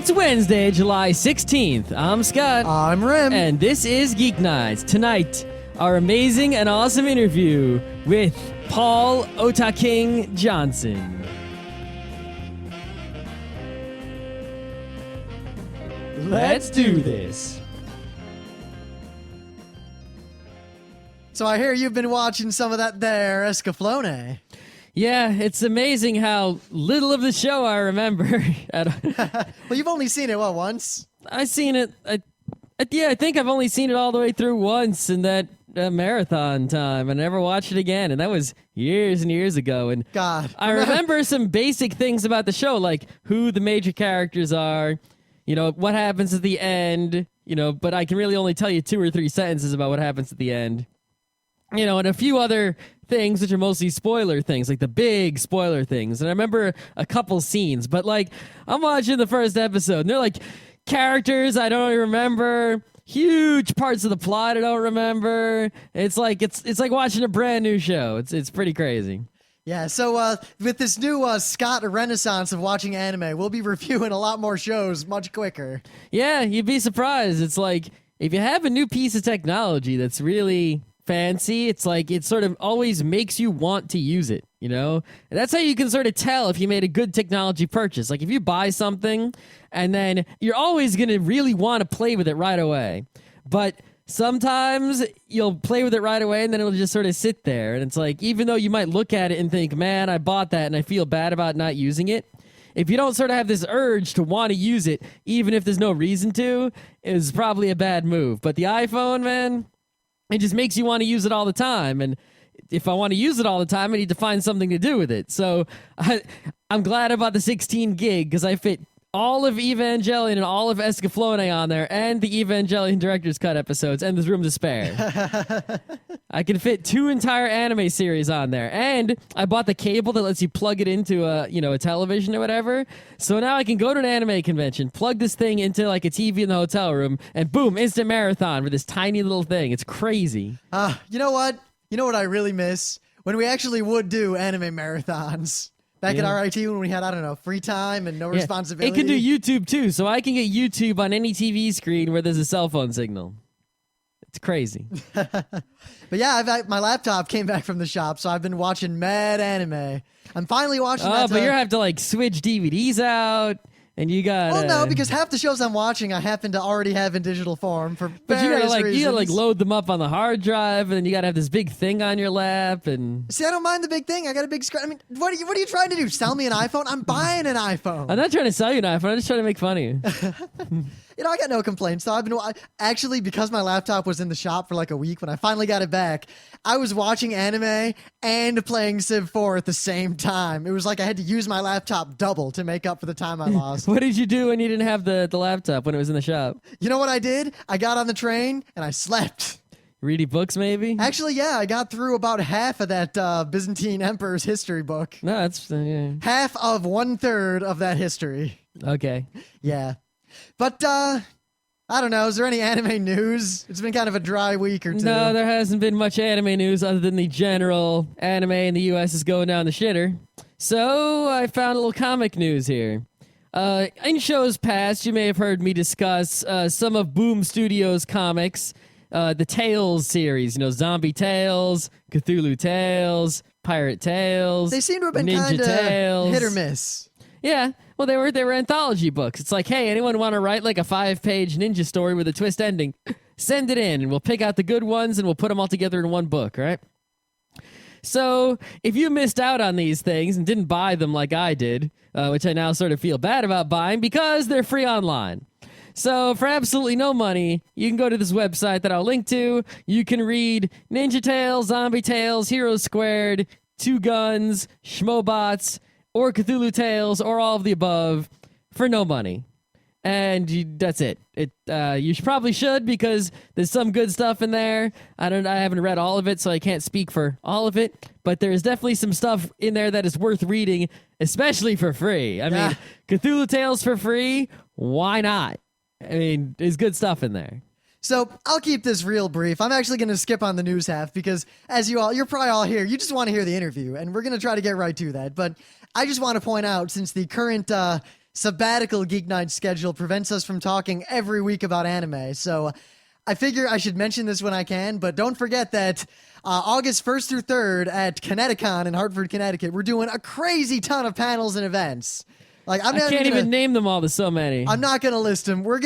It's Wednesday, July 16th. I'm Scott. I'm Rim. And this is Geeknights. Tonight, our amazing and awesome interview with Paul Otaking Johnson. Let's do this. So I hear you've been watching some of that there Escaflowne. Yeah, it's amazing how little of the show I remember. Well, you've only seen it, what, once? I seen it. I think I've only seen it all the way through once in that marathon time. I never watched it again, and that was years and years ago. And God, I remember some basic things about the show, like who the major characters are, you know, what happens at the end, you know, but I can really only tell you 2 or 3 sentences about what happens at the end. You know, and a few other things which are mostly spoiler things, like the big spoiler things. And I remember a couple scenes, but like I'm watching the first episode and they're like characters I don't remember, huge parts of the plot I don't remember. It's like watching a brand new show. It's pretty crazy. Yeah, so with this new Scott renaissance of watching anime, we'll be reviewing a lot more shows much quicker. Yeah, you'd be surprised. It's like if you have a new piece of technology that's really fancy, it's like it sort of always makes you want to use it, you know? And that's how you can sort of tell if you made a good technology purchase. Like if you buy something and then you're always going to really want to play with it right away. But sometimes you'll play with it right away and then it'll just sort of sit there. And it's like, even though you might look at it and think, man, I bought that and I feel bad about not using it, if you don't sort of have this urge to want to use it, even if there's no reason to, it's probably a bad move. But the iPhone, man, it just makes you want to use it all the time. And if I want to use it all the time, I need to find something to do with it. So I'm glad about the 16 gig because I fit all of Evangelion and all of Escaflowne on there and the Evangelion Director's Cut episodes, and there's room to spare. I can fit 2 entire anime series on there. And I bought the cable that lets you plug it into a television or whatever. So now I can go to an anime convention, plug this thing into like a TV in the hotel room, and boom, instant marathon for this tiny little thing. It's crazy. You know what? You know what I really miss? When we actually would do anime marathons. Back at RIT when we had, I don't know, free time and no responsibility. It can do YouTube too, so I can get YouTube on any TV screen where there's a cell phone signal. It's crazy. But yeah, my laptop came back from the shop, so I've been watching mad anime. I'm finally watching that. Oh, but you have to like switch DVDs out. And you got well, no, because half the shows I'm watching I happen to already have in digital form for but you various gotta reasons. load them up on the hard drive, and then you gotta have this big thing on your lap. And see, I don't mind the big thing. I got a big screen. I mean, what are you trying to do? Sell me an iPhone? I'm buying an iPhone. I'm not trying to sell you an iPhone. I'm just trying to make fun of you. You know, I got no complaints. So actually, because my laptop was in the shop for like a week, when I finally got it back, I was watching anime and playing Civ 4 at the same time. It was like I had to use my laptop double to make up for the time I lost. What did you do when you didn't have the laptop when it was in the shop? You know what I did? I got on the train and I slept. Reading books, maybe? Actually, yeah, I got through about half of that Byzantine Emperor's history book. No, that's... Half of 1/3 of that history. Okay. Yeah. But, I don't know. Is there any anime news? It's been kind of a dry week or two. No, there hasn't been much anime news other than the general anime in the U.S. is going down the shitter. So I found a little comic news here. In shows past, you may have heard me discuss some of Boom Studios' comics, the Tales series, you know, Zombie Tales, Cthulhu Tales, Pirate Tales. They seem to have been kind of hit or miss. Yeah, well, they were anthology books. It's like, hey, anyone want to write like a 5-page ninja story with a twist ending? Send it in, and we'll pick out the good ones, and we'll put them all together in one book, right? So if you missed out on these things and didn't buy them like I did, which I now sort of feel bad about buying because they're free online. So for absolutely no money, you can go to this website that I'll link to. You can read Ninja Tales, Zombie Tales, Heroes Squared, Two Guns, Schmobots, or Cthulhu Tales, or all of the above, for no money. And that's it. You probably should, because there's some good stuff in there. I haven't read all of it, so I can't speak for all of it. But there is definitely some stuff in there that is worth reading, especially for free. I mean, Cthulhu Tales for free, why not? I mean, there's good stuff in there. So I'll keep this real brief. I'm actually going to skip on the news half because, as you're probably all here, you just want to hear the interview, and we're going to try to get right to that. But I just want to point out, since the current sabbatical Geek Night schedule prevents us from talking every week about anime. So I figure I should mention this when I can, but don't forget that August 1st through 3rd at Kineticon in Hartford, Connecticut, we're doing a crazy ton of panels and events. Like I can't even name them all. There's so many. I'm not going to list them. We're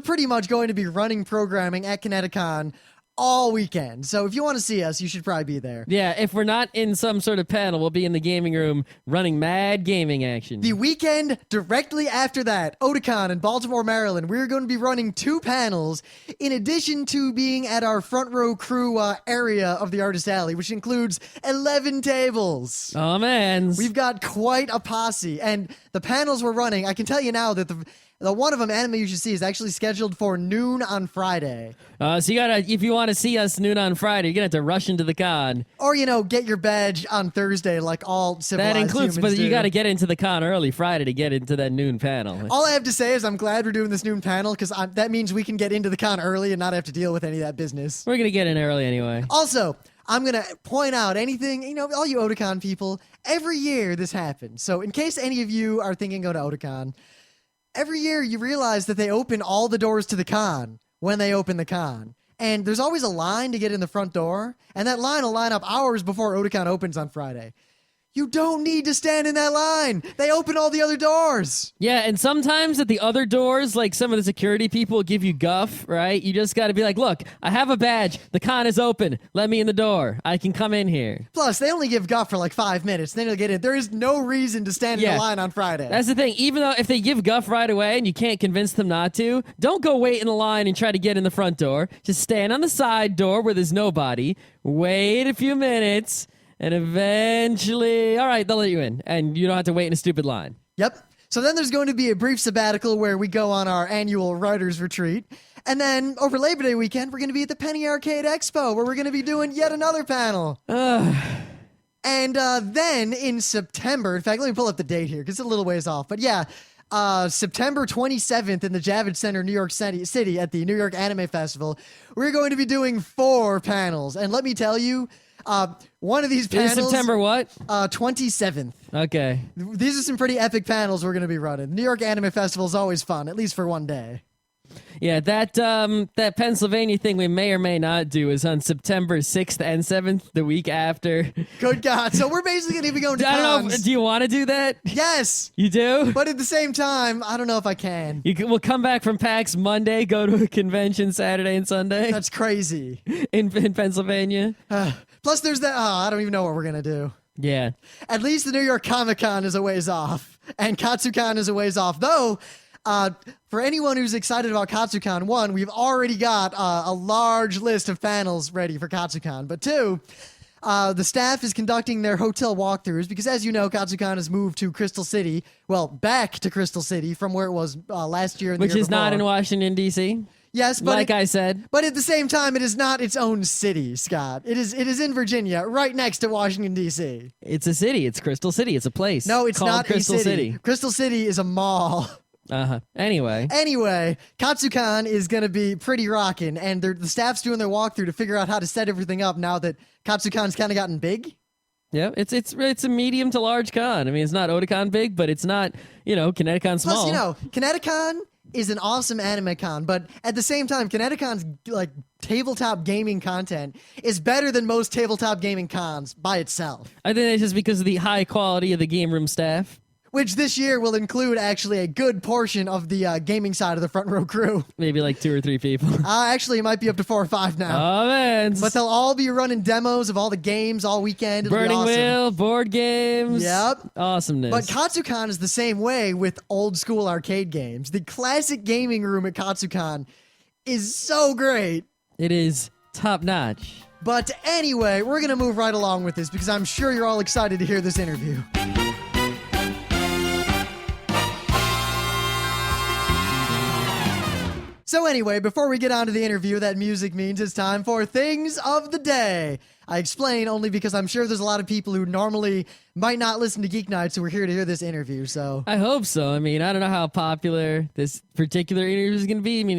pretty much going to be running programming at Kineticon all weekend. So if you want to see us, you should probably be there. Yeah, if we're not in some sort of panel, we'll be in the gaming room running mad gaming action. The weekend directly after that, Otaking in Baltimore, Maryland, we're going to be running 2 panels in addition to being at our front row crew area of the Artist Alley, which includes 11 tables. Oh, man. We've got quite a posse. And the panels we're running, I can tell you now that the one of them, Anime You Should See, is actually scheduled for noon on Friday. So you gotta, if you want to see us noon on Friday, you're gonna have to rush into the con. Or, get your badge on Thursday like all civilized That includes, humans but do. you gotta get into the con early Friday to get into that noon panel. All I have to say is I'm glad we're doing this noon panel because that means we can get into the con early and not have to deal with any of that business. We're gonna get in early anyway. Also, I'm going to point out anything, all you Otakon people, every year this happens. So in case any of you are thinking go to Otakon, every year you realize that they open all the doors to the con when they open the con. And there's always a line to get in the front door, and that line will line up hours before Otakon opens on Friday. You don't need to stand in that line. They open all the other doors. Yeah, and sometimes at the other doors, like some of the security people give you guff, right? You just got to be like, look, I have a badge. The con is open. Let me in the door. I can come in here. Plus, they only give guff for like 5 minutes. Then you'll get in. There is no reason to stand in the line on Friday. That's the thing. Even though if they give guff right away and you can't convince them not to, don't go wait in the line and try to get in the front door. Just stand on the side door where there's nobody. Wait a few minutes. And eventually, all right, they'll let you in. And you don't have to wait in a stupid line. Yep. So then there's going to be a brief sabbatical where we go on our annual writers retreat. And then over Labor Day weekend, we're going to be at the Penny Arcade Expo where we're going to be doing yet another panel. And then in September, in fact, let me pull up the date here because it's a little ways off. But yeah, September 27th in the Javits Center, New York City at the New York Anime Festival, we're going to be doing 4 panels. And let me tell you, one of these panels... Is September what? 27th. Okay. These are some pretty epic panels we're going to be running. The New York Anime Festival is always fun, at least for one day. Yeah, that Pennsylvania thing we may or may not do is on September 6th and 7th, the week after. Good God. So we're basically going to be going to I don't know. cons. Do you want to do that? Yes. You do? But at the same time, I don't know if I can. We'll come back from PAX Monday, go to a convention Saturday and Sunday That's crazy. in Pennsylvania. Plus, there's that. Oh, I don't even know what we're going to do. Yeah. At least the New York Comic Con is a ways off, and Katsucon is a ways off. Though, for anyone who's excited about Katsucon, 1, we've already got a large list of panels ready for Katsucon. But 2, the staff is conducting their hotel walkthroughs because, as you know, Katsucon has moved to Crystal City. Well, back to Crystal City from where it was last year and the Which year is not before. in Washington, D.C.? Yes, but like I said. But at the same time, it is not its own city, Scott. It is in Virginia, right next to Washington, D.C. It's a city. It's Crystal City. It's a place. No, it's called not Crystal a city. Crystal City is a mall. Anyway, Katsucon is going to be pretty rocking, and the staff's doing their walkthrough to figure out how to set everything up now that Katsucon's kind of gotten big. yeah, it's a medium to large con. I mean, it's not Otakon big, but it's not, Kineticon small. Plus, Kineticon is an awesome anime con, but at the same time, Kineticon's like tabletop gaming content is better than most tabletop gaming cons by itself. I think that's just because of the high quality of the game room staff. Which this year will include actually a good portion of the gaming side of the front row crew. Maybe like 2 or 3 people. Actually, it might be up to 4 or 5 now. Oh, man. But they'll all be running demos of all the games all weekend. It'll be Burning awesome. Wheel, board games. Yep. Awesomeness. But Katsucon is the same way with old school arcade games. The classic gaming room at Katsucon is so great. It is top notch. But anyway, we're going to move right along with this because I'm sure you're all excited to hear this interview. So anyway, before we get on to the interview, that music means it's time for Things of the Day. I explain only because I'm sure there's a lot of people who normally might not listen to Geek Nights who are here to hear this interview. So I hope so. I mean, I don't know how popular this particular interview is going to be. I mean,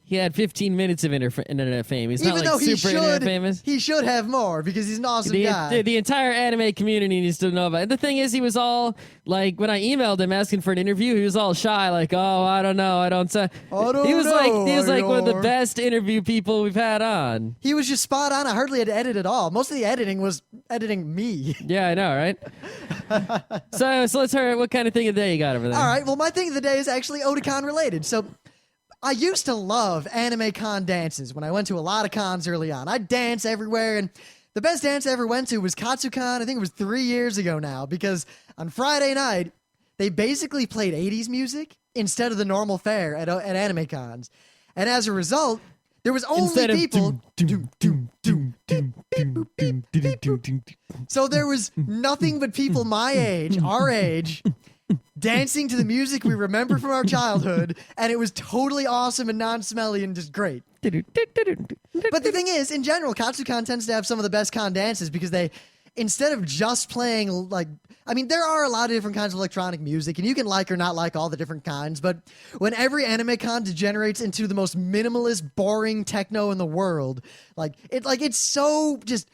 he had 15 minutes of internet fame. He's even not though like he super internet famous. he should have more because he's an awesome guy. The entire anime community needs to know about it. And the thing is, he was all like, when I emailed him asking for an interview, he was all shy, like, "Oh, I don't know, I don't." He was like one of the best interview people we've had on. He was just spot on. I hardly had to edit at all. Most of the editing was editing me. Yeah, I know, right? so let's hear what kind of thing of the day you got over there. All right. Well, my thing of the day is actually Otaking related. So I used to love anime con dances when I went to a lot of cons early on. I'd dance everywhere, and the best dance I ever went to was Katsucon. I think it was 3 years ago now, because on Friday night, they basically played 80s music instead of the normal fare at anime cons. And as a result, there was only people. So there was nothing but people my age, our age, dancing to the music we remember from our childhood, and it was totally awesome and non-smelly and just great. But the thing is, in general, Katsucon tends to have some of the best con dances because they, instead of just playing, like, I mean, there are a lot of different kinds of electronic music, and you can like or not like all the different kinds, but when every anime con degenerates into the most minimalist, boring techno in the world, it's so just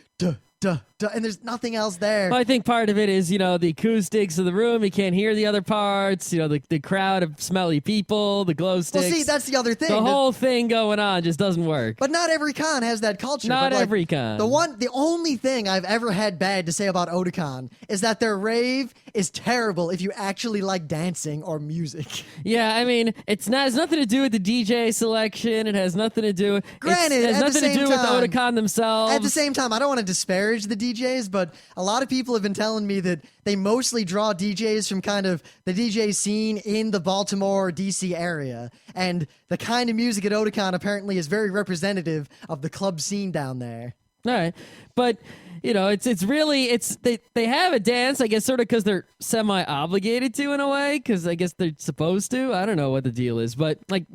and there's nothing else there. Well, I think part of it is, the acoustics of the room. You can't hear the other parts. The crowd of smelly people, the glow sticks. Well, see, that's the other thing. The whole thing going on just doesn't work. But not every con has that culture. Not every con. The only thing I've ever had bad to say about Otaking is that their rave is terrible if you actually like dancing or music. Yeah, I mean, has nothing to do with the DJ selection. It has nothing to do. Granted, it has nothing to do with the Otaking themselves. At the same time, I don't want to disparage the DJs, but a lot of people have been telling me that they mostly draw DJs from kind of the DJ scene in the Baltimore, D.C. area. And the kind of music at Otaking apparently is very representative of the club scene down there. All right. But, they have a dance, I guess, sort of because they're semi-obligated to in a way, because I guess they're supposed to. I don't know what the deal is, but but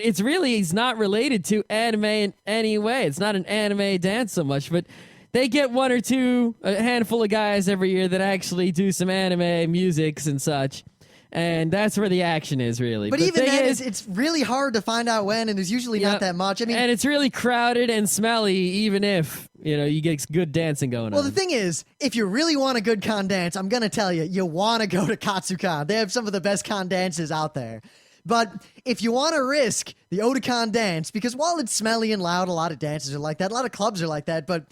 it's not related to anime in any way. It's not an anime dance so much, but they get a handful of guys every year that actually do some anime musics and such. And that's where the action is, really. But even then, it's really hard to find out when, and there's usually not that much. I mean, and it's really crowded and smelly, even if, you get good dancing going on. Well, the thing is, if you really want a good con dance, I'm going to tell you, you want to go to Katsucon. They have some of the best con dances out there. But if you want to risk the Otaking dance, because while it's smelly and loud, a lot of dances are like that, a lot of clubs are like that, but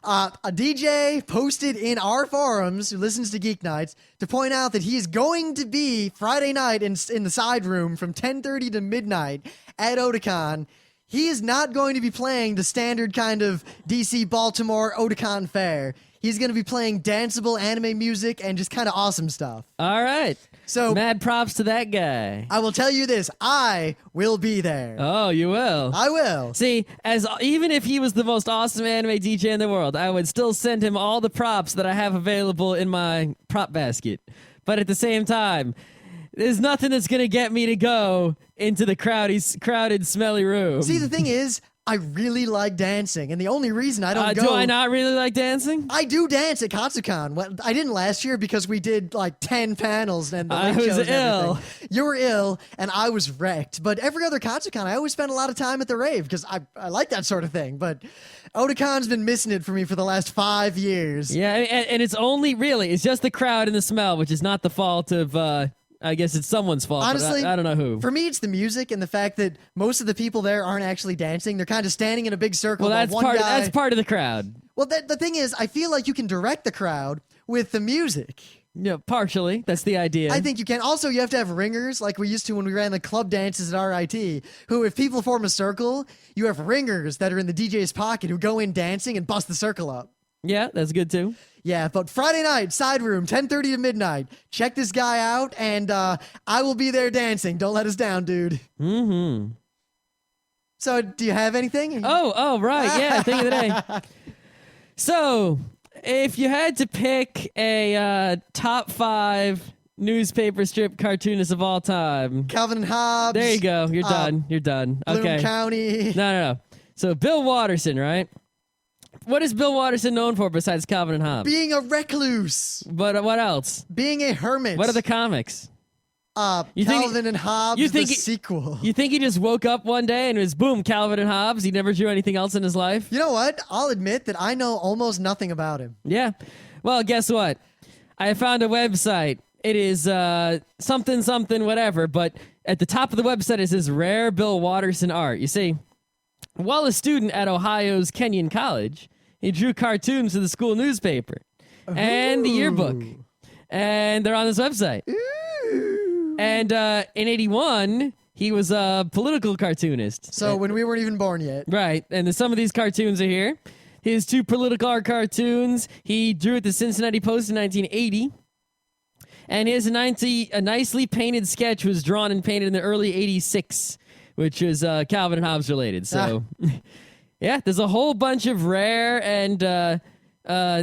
a DJ posted in our forums who listens to Geek Nights to point out that he's going to be Friday night in the side room from 10:30 to midnight at Otaking. He is not going to be playing the standard kind of DC Baltimore Otaking fare. He's going to be playing danceable anime music and just kind of awesome stuff. All right. So mad props to that guy. I will tell you this. I will be there. Oh, you will? I will. See, even if he was the most awesome anime DJ in the world, I would still send him all the props that I have available in my prop basket. But at the same time, there's nothing that's going to get me to go into the crowded, smelly room. See, the thing is, I really like dancing, and the only reason I don't go... Do I not really like dancing? I do dance at Katsucon. Well, I didn't last year because we did like 10 panels and the I late shows was and ill. everything. You were ill, and I was wrecked. But every other Katsucon, I always spend a lot of time at the rave because I like that sort of thing. But Otaking's been missing it for me for the last 5 years. Yeah, and it's it's just the crowd and the smell, which is not the fault of... I guess it's someone's fault. Honestly, but I don't know who. For me, it's the music and the fact that most of the people there aren't actually dancing. They're kind of standing in a big circle. Well, that's part of the crowd. Well, the thing is, I feel like you can direct the crowd with the music. Yeah, partially. That's the idea. I think you can. Also, you have to have ringers like we used to when we ran the club dances at RIT, who, if people form a circle, you have ringers that are in the DJ's pocket who go in dancing and bust the circle up. Yeah, that's good too. Yeah, but Friday night, side room, 10:30 to midnight. Check this guy out, and I will be there dancing. Don't let us down, dude. Mm-hmm. So, do you have anything? Oh, right. Yeah, thing of the day. So, if you had to pick a top 5 newspaper strip cartoonists of all time. Calvin and Hobbes. There you go. You're done. You're done. Bloom Okay. County. No. So, Bill Watterson, right? What is Bill Watterson known for besides Calvin and Hobbes? Being a recluse. But what else? Being a hermit. What are the comics? Calvin and Hobbes, the sequel. You think he just woke up one day and it was boom, Calvin and Hobbes? He never drew anything else in his life? You know what? I'll admit that I know almost nothing about him. Yeah. Well, guess what? I found a website. It is something whatever, but at the top of the website it says Rare Bill Watterson Art. You see, while a student at Ohio's Kenyon College, he drew cartoons for the school newspaper and the yearbook. And they're on this website. And in 81, he was a political cartoonist. So when we weren't even born yet. Right. And some of these cartoons are here. His 2 political art cartoons he drew at the Cincinnati Post in 1980. And his a nicely painted sketch was drawn and painted in the early 86, which was Calvin and Hobbes related. So, yeah, there's a whole bunch of rare and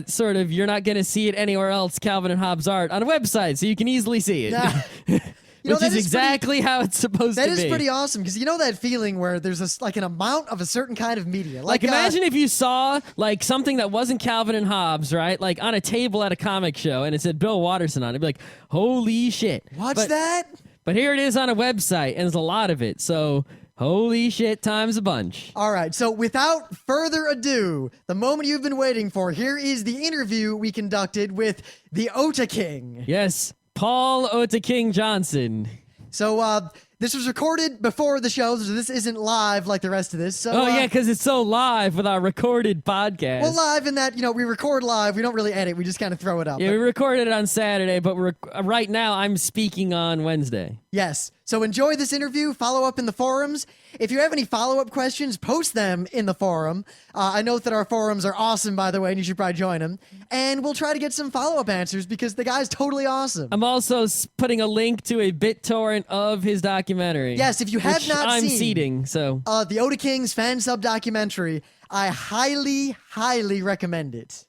sort of you're not going to see it anywhere else Calvin and Hobbes art on a website, so you can easily see it. Which is exactly how it's supposed to be. That is pretty awesome, because you know that feeling where there's like an amount of a certain kind of media. Like imagine if you saw like something that wasn't Calvin and Hobbes, right? Like on a table at a comic show, and it said Bill Watterson on it. It'd be like, holy shit. What's that? But here it is on a website, and there's a lot of it, so holy shit times a bunch. All right, so without further ado, the moment you've been waiting for, here is the interview we conducted with the Otaking. Yes, Paul Otaking Johnson. So this was recorded before the show, so this isn't live like the rest of this. So, yeah, because it's so live with our recorded podcast. Well, live in that, we record live. We don't really edit. We just kind of throw it up. Yeah, we recorded it on Saturday, but right now I'm speaking on Wednesday. Yes. So enjoy this interview. Follow up in the forums. If you have any follow-up questions, post them in the forum. I know that our forums are awesome, by the way, and you should probably join them. And we'll try to get some follow-up answers because the guy's totally awesome. I'm also putting a link to a BitTorrent of his documentary. Yes, if you have not I'm seen seeding, so the Otaking's fan sub documentary, I highly, highly recommend it.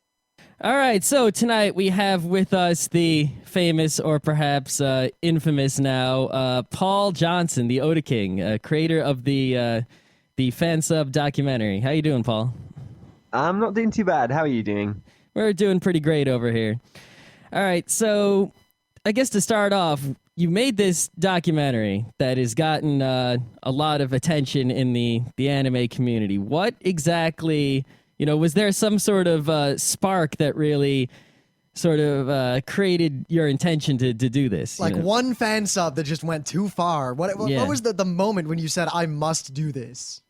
All right, so tonight we have with us the famous, or perhaps infamous now, Paul Johnson, the Otaking, creator of the fan sub documentary. How you doing, Paul? I'm not doing too bad. How are you doing? We're doing pretty great over here. All right, so I guess to start off, you made this documentary that has gotten a lot of attention in the anime community. What exactly... was there some sort of spark that really sort of created your intention to do this? Like one fan sub that just went too far. What was the moment when you said, I must do this?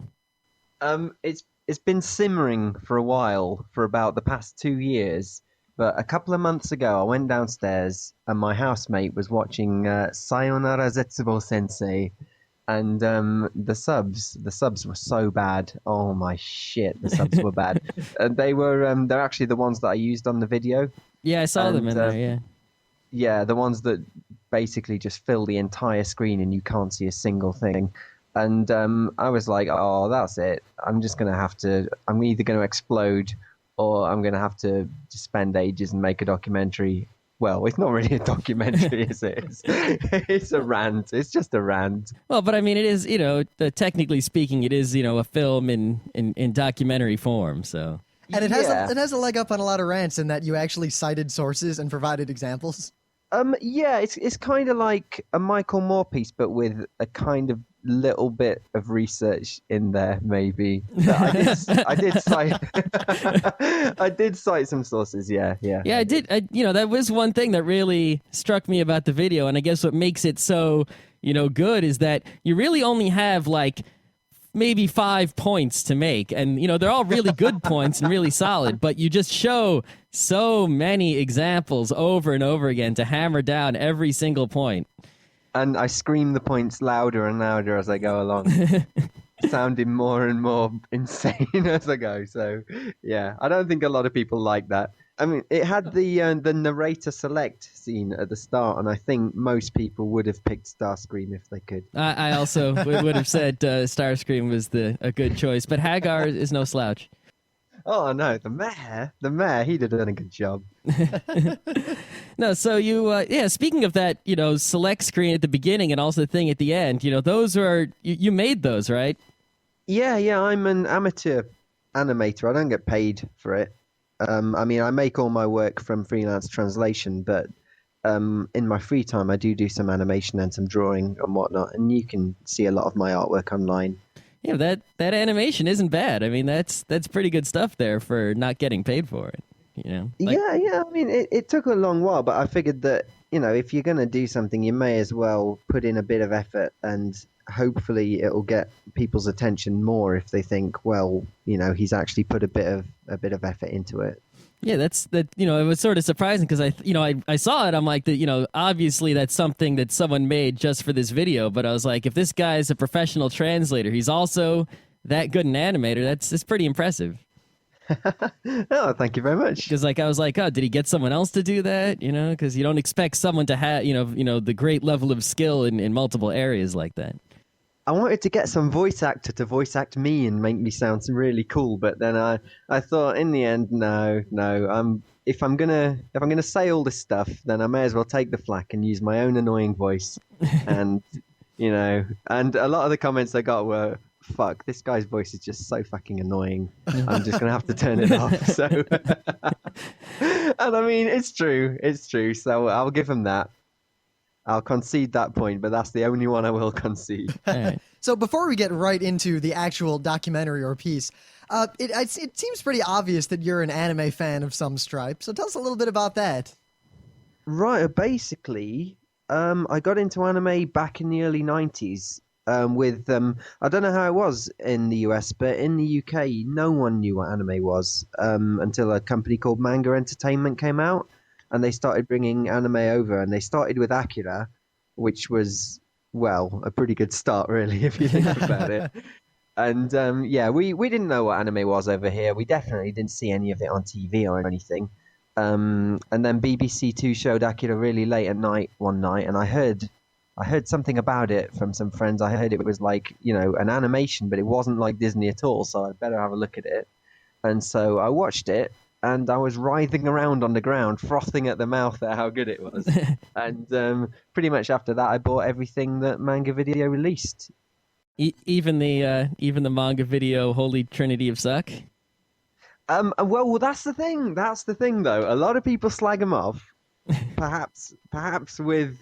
It's been simmering for a while, for about the past 2 years. But a couple of months ago, I went downstairs and my housemate was watching Sayonara Zetsubo Sensei. And the subs were so bad. Oh my shit, the subs were bad. And they're actually the ones that I used on the video. Yeah, I saw them in there. Yeah. Yeah, the ones that basically just fill the entire screen and you can't see a single thing. And I was like, oh, that's it. I'm either going to explode or I'm going to have to just spend ages and make a documentary. Well, it's not really a documentary, is it? It's a rant. It's just a rant. Well, but I mean, it is, technically speaking, it is, a film in documentary form. So, and it has a leg up on a lot of rants in that you actually cited sources and provided examples. Yeah, it's kind of like a Michael Moore piece, but with a kind of little bit of research in there, maybe. I did cite I did cite some sources. Yeah, I did. That was one thing that really struck me about the video, and I guess what makes it so good is that you really only have like maybe 5 points to make, and they're all really good points and really solid, but you just show so many examples over and over again to hammer down every single point. And I scream the points louder and louder as I go along, sounding more and more insane as I go. So, yeah, I don't think a lot of people like that. I mean, it had the narrator select scene at the start, and I think most people would have picked Starscream if they could. I also would have said Starscream was a good choice, but Hagar is no slouch. Oh, no, the mayor, he'd have done a good job. No, so you, speaking of that, select screen at the beginning and also the thing at the end, those are, you made those, right? Yeah, I'm an amateur animator. I don't get paid for it. I mean, I make all my work from freelance translation, but in my free time, I do some animation and some drawing and whatnot. And you can see a lot of my artwork online. Yeah, that animation isn't bad. I mean, that's pretty good stuff there for not getting paid for it. You know, like, Yeah. I mean, it took a long while, but I figured that, if you're going to do something, you may as well put in a bit of effort, and hopefully it'll get people's attention more if they think, well, he's actually put a bit of effort into it. yeah, that's that. You know, it was sort of surprising because I saw it. I'm like, obviously that's something that someone made just for this video. But I was like, if this guy's a professional translator, he's also that good an animator. That's pretty impressive. Oh, thank you very much. Because I was like, oh, did he get someone else to do that? You know, because you don't expect someone to have the great level of skill in multiple areas like that. I wanted to get some voice actor to voice act me and make me sound really cool, but then I thought in the end, no. If I'm gonna say all this stuff, then I may as well take the flak and use my own annoying voice. And and a lot of the comments I got were, "Fuck, this guy's voice is just so fucking annoying. I'm just gonna have to turn it off." So, and I mean, it's true. So I'll give him that. I'll concede that point, but that's the only one I will concede. Right. So before we get right into the actual documentary or piece, it seems pretty obvious that you're an anime fan of some stripe. So tell us a little bit about that. Right, basically, I got into anime back in the early 90s with, I don't know how it was in the US, but in the UK, no one knew what anime was until a company called Manga Entertainment came out. And they started bringing anime over, and they started with Akira, which was, well, a pretty good start, really, if you think about it. And we didn't know what anime was over here. We definitely didn't see any of it on TV or anything. And then BBC Two showed Akira really late at night one night, and I heard something about it from some friends. I heard it was like, an animation, but it wasn't like Disney at all, so I'd better have a look at it. And so I watched it. And I was writhing around on the ground, frothing at the mouth at how good it was. And pretty much after that, I bought everything that Manga Video released. Even the manga video Holy Trinity of Suck. Well, that's the thing. That's the thing, though. A lot of people slag them off, perhaps with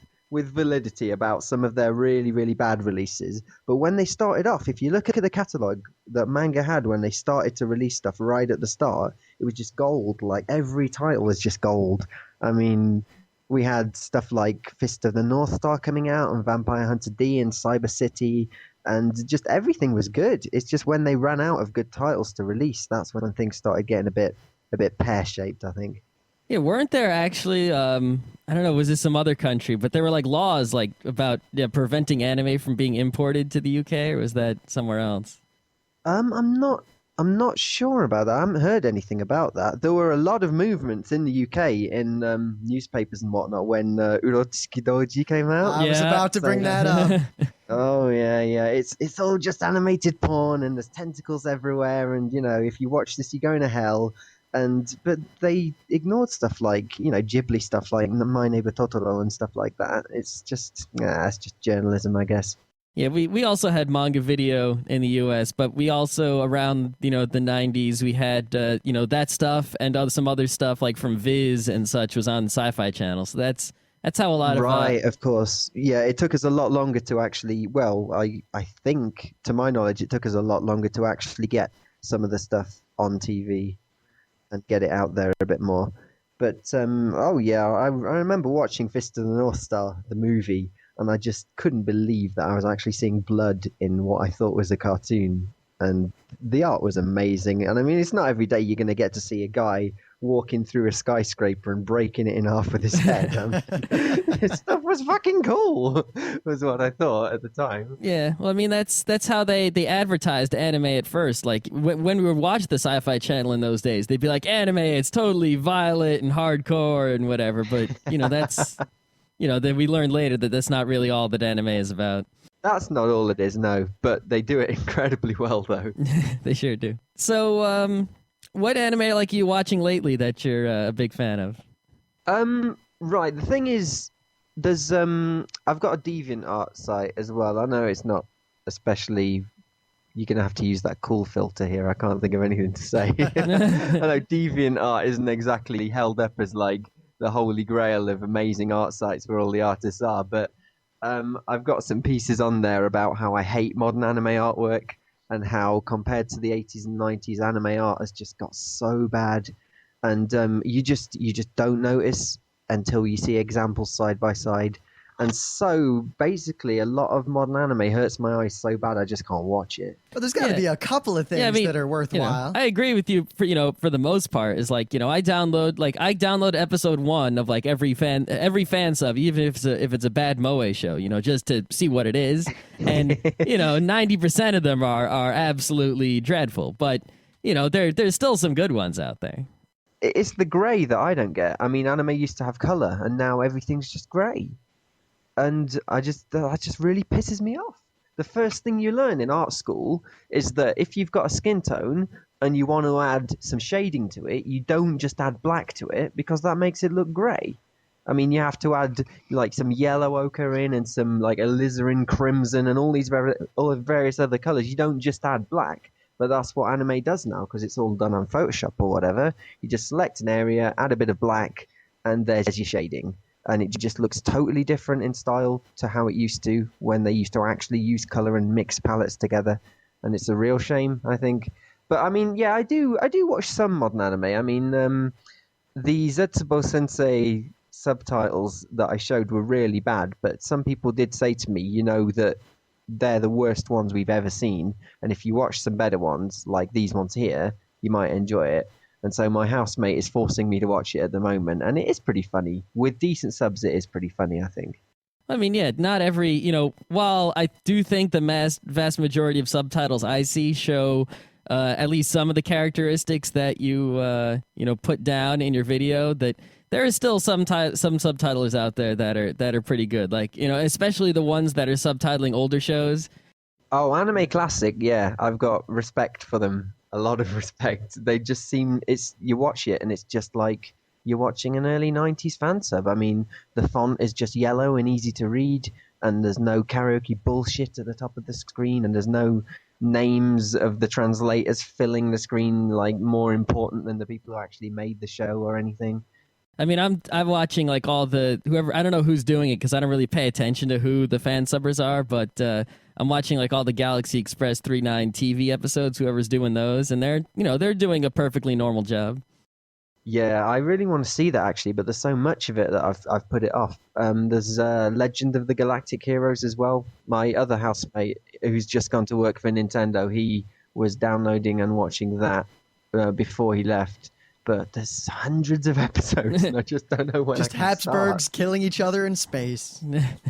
validity about some of their really, really bad releases. But when they started off, if you look at the catalogue that manga had when they started to release stuff right at the start, it was just gold. Like, every title was just gold. I mean, we had stuff like Fist of the North Star coming out, and Vampire Hunter D, and Cyber City, and just everything was good. It's just when they ran out of good titles to release, that's when things started getting a bit pear-shaped, I think. Yeah, weren't there actually, I don't know, was this some other country, but there were like laws like about preventing anime from being imported to the UK, or was that somewhere else? I'm not sure about that. I haven't heard anything about that. There were a lot of movements in the UK in newspapers and whatnot when Urotsuki Doji came out. I was about to bring that up. Oh yeah. It's all just animated porn, and there's tentacles everywhere, and if you watch this, you're going to hell. But they ignored stuff like Ghibli stuff like My Neighbor Totoro and stuff like that. It's just journalism, I guess. Yeah, we also had manga video in the U.S., but we also around the 90s we had that stuff and some other stuff like from Viz and such was on Sci-Fi Channel. So that's how a lot of of course. Yeah, it took us a lot longer to actually. Well, I think to my knowledge, it took us a lot longer to actually get some of the stuff on TV and get it out there a bit more. But I remember watching Fist of the North Star, the movie, and I just couldn't believe that I was actually seeing blood in what I thought was a cartoon. And the art was amazing. And I mean, it's not every day you're going to get to see a guy walking through a skyscraper and breaking it in half with his head. This stuff was fucking cool, was what I thought at the time. Yeah, well, I mean, that's how they advertised anime at first. Like, when we would watch the Sci-Fi Channel in those days, they'd be like, anime, it's totally violent and hardcore and whatever. But, that's, then we learned later that that's not really all that anime is about. That's not all it is, no. But they do it incredibly well, though. They sure do. So, what anime are you watching lately that you're a big fan of? Right. The thing is, there's I've got a DeviantArt site as well. I know it's not especially you're going to have to use that cool filter here. I can't think of anything to say. I know DeviantArt isn't exactly held up as like the holy grail of amazing art sites where all the artists are, but I've got some pieces on there about how I hate modern anime artwork and how compared to the 80s and 90s, anime art has just got so bad. And you just don't notice until you see examples side by side. And so basically, a lot of modern anime hurts my eyes so bad I just can't watch it. But there's got to be a couple of things that are worthwhile. I agree with you for the most part. Is like, I download episode 1 of like every fan sub, even if it's a bad moe show, just to see what it is. And 90% of them are absolutely dreadful, but there's still some good ones out there. It's the grey that I don't get. I mean, anime used to have colour, and now everything's just grey. And that just really pisses me off. The first thing you learn in art school is that if you've got a skin tone and you want to add some shading to it, you don't just add black to it because that makes it look grey. I mean, you have to add like some yellow ochre in and some like alizarin crimson and all the various other colours. You don't just add black. But that's what anime does now because it's all done on Photoshop or whatever. You just select an area, add a bit of black, and there's your shading. And it just looks totally different in style to how it used to when they used to actually use color and mix palettes together. And it's a real shame, I think. But I mean, yeah, I do watch some modern anime. I mean, the Zetsubo Sensei subtitles that I showed were really bad, but some people did say to me, that they're the worst ones we've ever seen. And if you watch some better ones, like these ones here, you might enjoy it. And so my housemate is forcing me to watch it at the moment, and it is pretty funny. With decent subs, it is pretty funny, I think. I mean, yeah, not every, while I do think the vast majority of subtitles I see show at least some of the characteristics that you, put down in your video, that there is still some subtitlers out there that are pretty good. Like, especially the ones that are subtitling older shows. Oh, Anime Classic, yeah, I've got respect for them. A lot of respect. They just seem, you watch it and it's just like you're watching an early 90s fan sub. I mean, the font is just yellow and easy to read, and there's no karaoke bullshit at the top of the screen, and there's no names of the translators filling the screen like more important than the people who actually made the show or anything. I mean, I'm watching like all whoever, I don't know who's doing it because I don't really pay attention to who the fan subbers are, but I'm watching like all the Galaxy Express 39 TV episodes, whoever's doing those, and they're doing a perfectly normal job. Yeah, I really want to see that actually, but there's so much of it that I've put it off. There's Legend of the Galactic Heroes as well. My other housemate, who's just gone to work for Nintendo, he was downloading and watching that before he left. But there's hundreds of episodes, and I just don't know when. Just I can Habsburgs start. killing each other in space.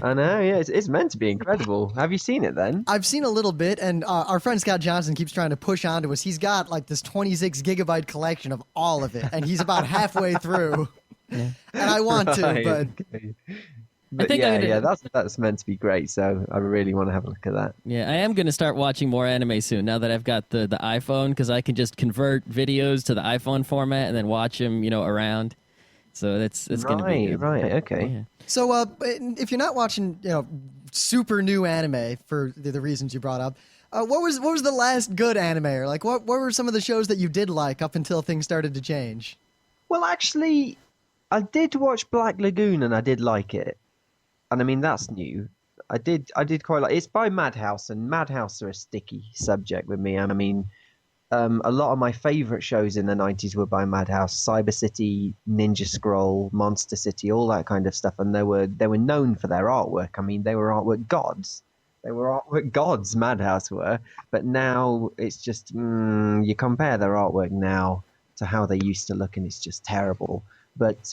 I know, yeah, it's meant to be incredible. Have you seen it then? I've seen a little bit, and our friend Scott Johnson keeps trying to push onto us. He's got like this 26 gigabyte collection of all of it, and he's about halfway through. Yeah. And I want to, but. Okay. But yeah, that's meant to be great, so I really want to have a look at that. Yeah, I am going to start watching more anime soon now that I've got the iPhone, because I can just convert videos to the iPhone format and then watch them, around. So that's going to be good. Right, okay. Yeah. So if you're not watching, super new anime for the reasons you brought up, what was the last good anime? Or like what were some of the shows that you did like up until things started to change? Well, actually, I did watch Black Lagoon and I did like it. And I mean, that's new. I did quite like. It's by Madhouse, and Madhouse are a sticky subject with me. And I mean, a lot of my favorite shows in the 90s were by Madhouse: Cyber City, Ninja Scroll, Monster City, all that kind of stuff. And they were known for their artwork. I mean, they were artwork gods. Madhouse were. But now it's just you compare their artwork now to how they used to look, and it's just terrible. But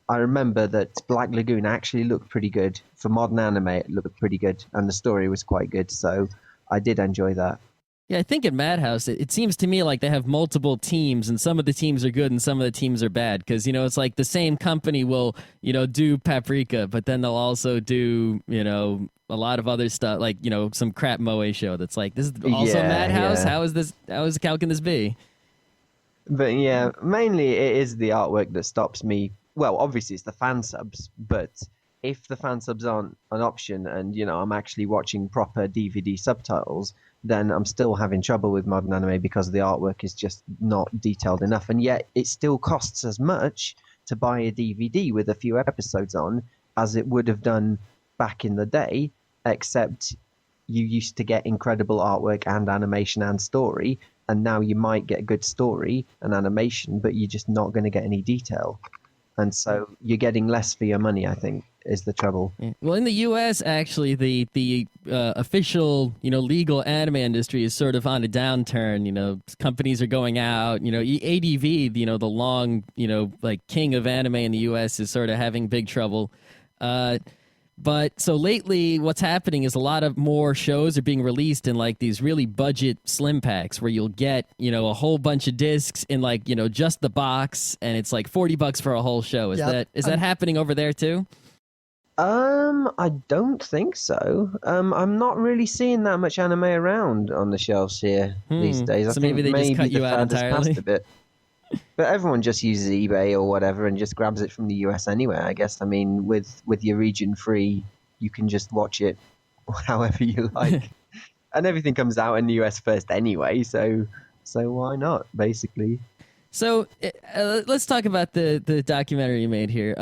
I remember that Black Lagoon actually looked pretty good. For modern anime, it looked pretty good, and the story was quite good, so I did enjoy that. Yeah, I think at Madhouse, it seems to me like they have multiple teams, and some of the teams are good and some of the teams are bad, because, it's like the same company will, do Paprika, but then they'll also do, a lot of other stuff, like, some crap moe show that's like, this is also Madhouse? Yeah. How can this be? But yeah, mainly it is the artwork that stops me. Well, obviously it's the fan subs, but if the fan subs aren't an option and, I'm actually watching proper DVD subtitles, then I'm still having trouble with modern anime because the artwork is just not detailed enough. And yet it still costs as much to buy a DVD with a few episodes on as it would have done back in the day, except you used to get incredible artwork and animation and story, and now you might get good story and animation, but you're just not going to get any detail. And so you're getting less for your money, I think, is the trouble. Yeah. Well, in the U.S., actually, the official legal anime industry is sort of on a downturn. Companies are going out. ADV, the long like king of anime in the U.S. is sort of having big trouble. But so lately, what's happening is a lot of more shows are being released in like these really budget slim packs where you'll get, a whole bunch of discs in like, just the box, and it's like $40 for a whole show. Is that happening over there too? I don't think so. I'm not really seeing that much anime around on the shelves here these days. So maybe they just cut you out entirely. Passed a bit. But everyone just uses eBay or whatever and just grabs it from the US anyway, I guess. I mean, with your region free, you can just watch it however you like. And everything comes out in the US first anyway, so why not, basically? So let's talk about the documentary you made here.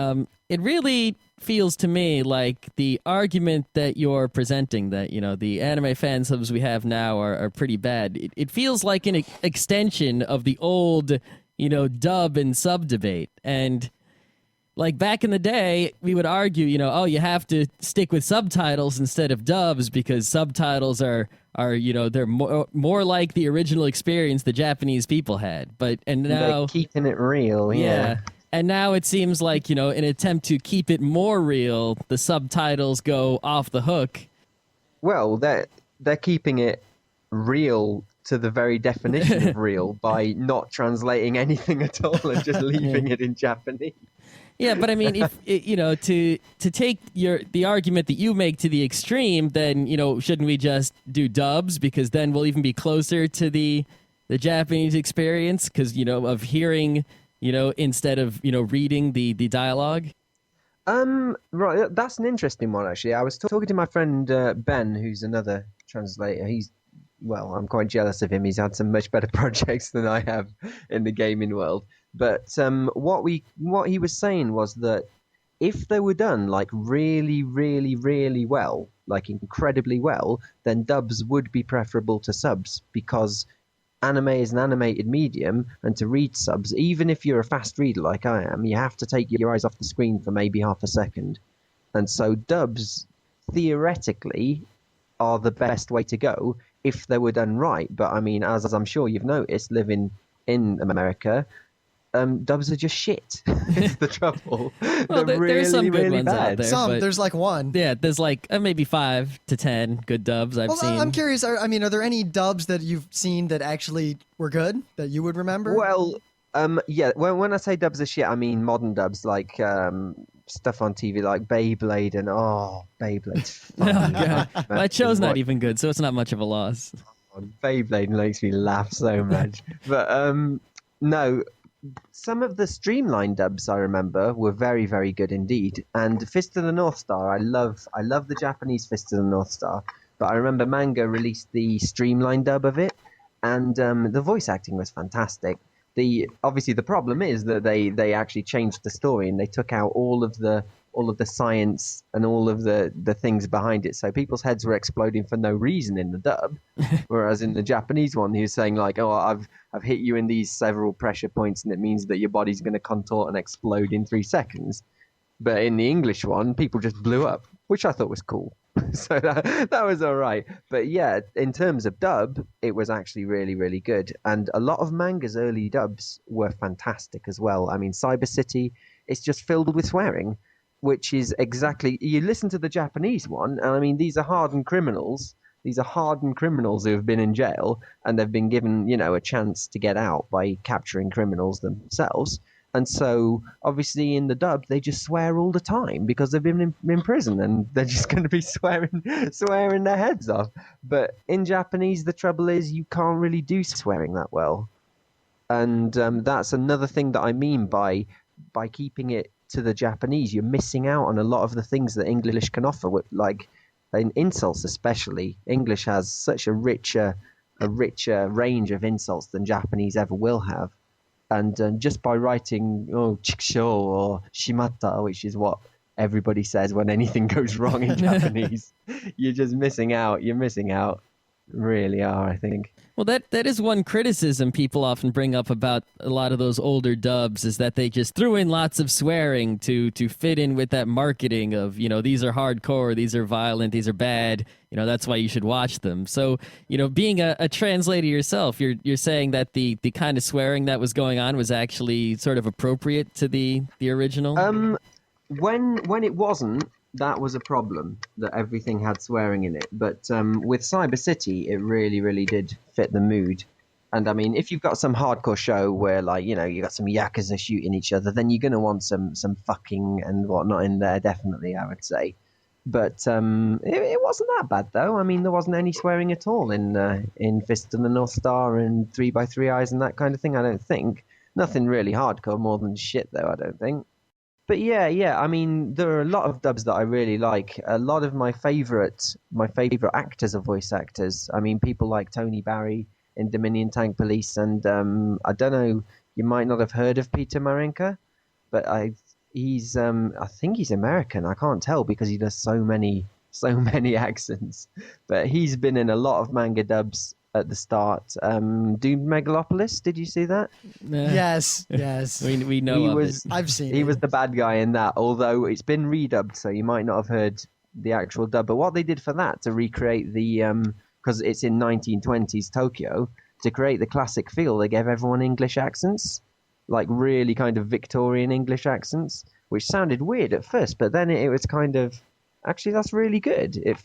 It really feels to me like the argument that you're presenting, that the anime fan subs we have now are pretty bad. It feels like an extension of the old dub and sub debate. And like back in the day, we would argue, you have to stick with subtitles instead of dubs because subtitles are they're more like the original experience the Japanese people had. And now they're keeping it real, yeah. And now it seems like, in an attempt to keep it more real, the subtitles go off the hook. Well, they're keeping it real to the very definition of real by not translating anything at all and just leaving it in Japanese. Yeah, but I mean, if to take the argument that you make to the extreme, then shouldn't we just do dubs, because then we'll even be closer to the Japanese experience because of hearing instead of reading the dialogue. Right, that's an interesting one actually. I was talking to my friend Ben, who's another translator. I'm quite jealous of him. He's had some much better projects than I have in the gaming world. But what he was saying was that if they were done like really, really, really well, like incredibly well, then dubs would be preferable to subs, because anime is an animated medium, and to read subs, even if you're a fast reader like I am, you have to take your eyes off the screen for maybe half a second. And so dubs, theoretically, are the best way to go if they were done right. But I mean, as I'm sure you've noticed, living in America, dubs are just shit. It's the trouble. Well, there's some good ones bad. out there. There's like one. Yeah, there's like maybe 5 to 10 good dubs I've seen. I'm curious. Are there any dubs that you've seen that actually were good that you would remember? Well, yeah. When I say dubs are shit, I mean modern dubs, like stuff on TV like Beyblade and Beyblade's Oh god, that show's not even good, so it's not much of a loss. Beyblade makes me laugh so much. But no. Some of the streamlined dubs I remember were very, very good indeed. And Fist of the North Star, I love the Japanese Fist of the North Star. But I remember Manga released the streamlined dub of it, and the voice acting was fantastic. Obviously the problem is that they actually changed the story and they took out all of the science and all of the things behind it. So people's heads were exploding for no reason in the dub, whereas in the Japanese one, he was saying like, "Oh, I've hit you in these several pressure points, and it means that your body's going to contort and explode in 3 seconds." But in the English one, people just blew up, which I thought was cool. So that was all right. But yeah, in terms of dub, it was actually really, really good. And a lot of Manga's early dubs were fantastic as well. I mean, Cyber City, it's just filled with swearing, which is exactly... You listen to the Japanese one, and I mean, these are hardened criminals. These are hardened criminals who have been in jail, and they've been given, a chance to get out by capturing criminals themselves. And so, obviously, in the dub, they just swear all the time because they've been in prison, and they're just going to be swearing their heads off. But in Japanese, the trouble is you can't really do swearing that well. And that's another thing that I mean by keeping it to the Japanese, you're missing out on a lot of the things that English can offer, like in insults especially. English has such a richer range of insults than Japanese ever will have. And just by writing chikusho or shimata, which is what everybody says when anything goes wrong in Japanese, you're just missing out. You're missing out. Really are, I think. Well, that is one criticism people often bring up about a lot of those older dubs, is that they just threw in lots of swearing to fit in with that marketing of, these are hardcore, these are violent, these are bad, that's why you should watch them. So, being a translator yourself, you're saying that the kind of swearing that was going on was actually sort of appropriate to the original? When it wasn't, that was a problem, that everything had swearing in it. But with Cyber City, it really, really did fit the mood. And I mean, if you've got some hardcore show where, like, you got some yakuza shooting each other, then you're going to want some fucking and whatnot in there, definitely, I would say. But it wasn't that bad, though. I mean, there wasn't any swearing at all in Fist of the North Star and 3x3 Eyes and that kind of thing, I don't think. Nothing really hardcore, more than shit, though, I don't think. But yeah. I mean, there are a lot of dubs that I really like. A lot of my favorite actors are voice actors. I mean, people like Tony Barry in Dominion Tank Police, and I don't know, you might not have heard of Peter Marenka, but I think he's American. I can't tell because he does so many accents. But he's been in a lot of manga dubs at the start. Doomed Megalopolis, did you see that? Yes. We know I've seen He it. was the bad guy in that, although it's been redubbed, so you might not have heard the actual dub. But what they did for that, to recreate the, because it's in 1920s Tokyo, to create the classic feel, they gave everyone English accents, like really kind of Victorian English accents, which sounded weird at first, but then it was kind of, actually that's really good. It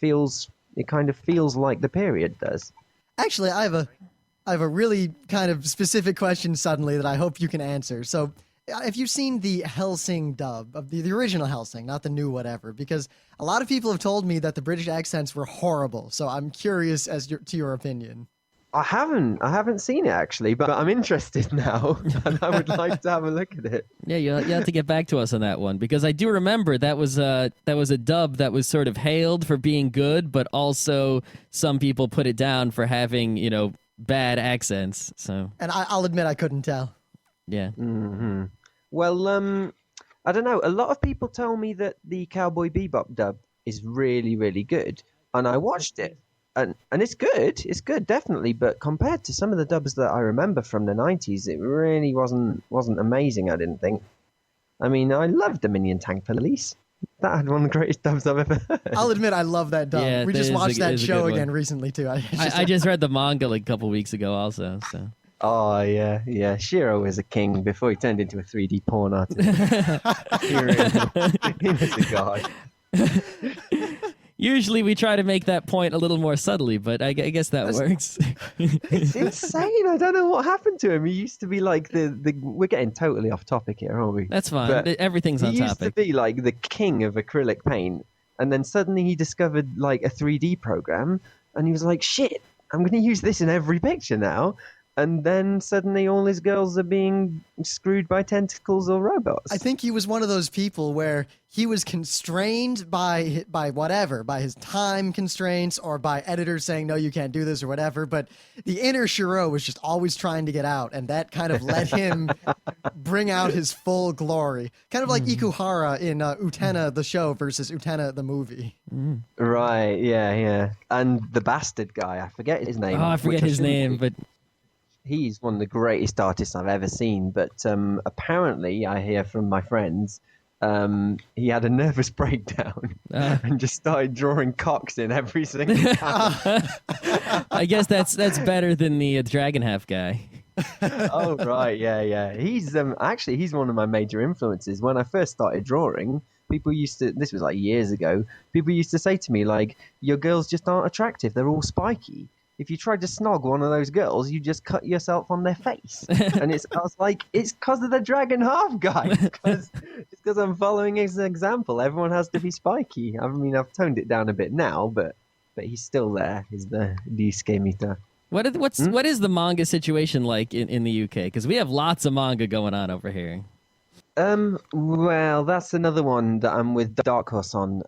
kind of feels like the period does. Actually, I have a really kind of specific question suddenly that I hope you can answer. So, have you seen the Hellsing dub of the original Hellsing, not the new whatever? Because a lot of people have told me that the British accents were horrible. So I'm curious to your opinion. I haven't seen it actually, but I'm interested now, and I would like to have a look at it. Yeah, you have to get back to us on that one, because I do remember that was a dub that was sort of hailed for being good, but also some people put it down for having bad accents. So, And I'll admit I couldn't tell. yeah. Mm-hmm. Well, I don't know. A lot of people tell me that the Cowboy Bebop dub is really, really good, and I watched it. And it's good, definitely. But compared to some of the dubs that I remember from the 90s, it really wasn't amazing, I didn't think. I mean, I loved Dominion Tank Police. That had one of the greatest dubs I've ever heard. I'll admit I love that dub. Yeah, we that just is watched that is a show good one. again recently, too. I just read the manga like a couple weeks ago also. So. Oh, yeah. Shiro was a king before he turned into a 3D porn artist. He was a god. Usually we try to make that point a little more subtly, but I guess that works. It's insane. I don't know what happened to him. He used to be like the we're getting totally off topic here, aren't we? That's fine. But Everything's on he used to topic. be like the king of acrylic paint, and then suddenly he discovered like a 3D program, and he was like, shit, I'm going to use this in every picture now. And then suddenly all his girls are being screwed by tentacles or robots. I think he was one of those people where he was constrained by his time constraints or by editors saying, no, you can't do this or whatever. But the inner Shiro was just always trying to get out. And that kind of let him bring out his full glory. Kind of like Ikuhara in Utena, the show versus Utena, the movie. Right, yeah. And the bastard guy, I forget his name. Oh, I forget his name, but... He's one of the greatest artists I've ever seen, but apparently, I hear from my friends, he had a nervous breakdown and just started drawing cocks in every single time. I guess that's better than the Dragon Half guy. Oh, right, yeah. He's actually, he's one of my major influences. When I first started drawing, people used to, this was like years ago, people used to say to me, like, your girls just aren't attractive, they're all spiky. If you tried to snog one of those girls, you just cut yourself on their face. And I was like, it's because of the Dragon Half guy. It's because I'm following his example. Everyone has to be spiky. I mean, I've toned it down a bit now, but he's still there. He's the Skemita. What is the manga situation like in the UK? Because we have lots of manga going on over here. Well, that's another one that I'm with Dark Horse on.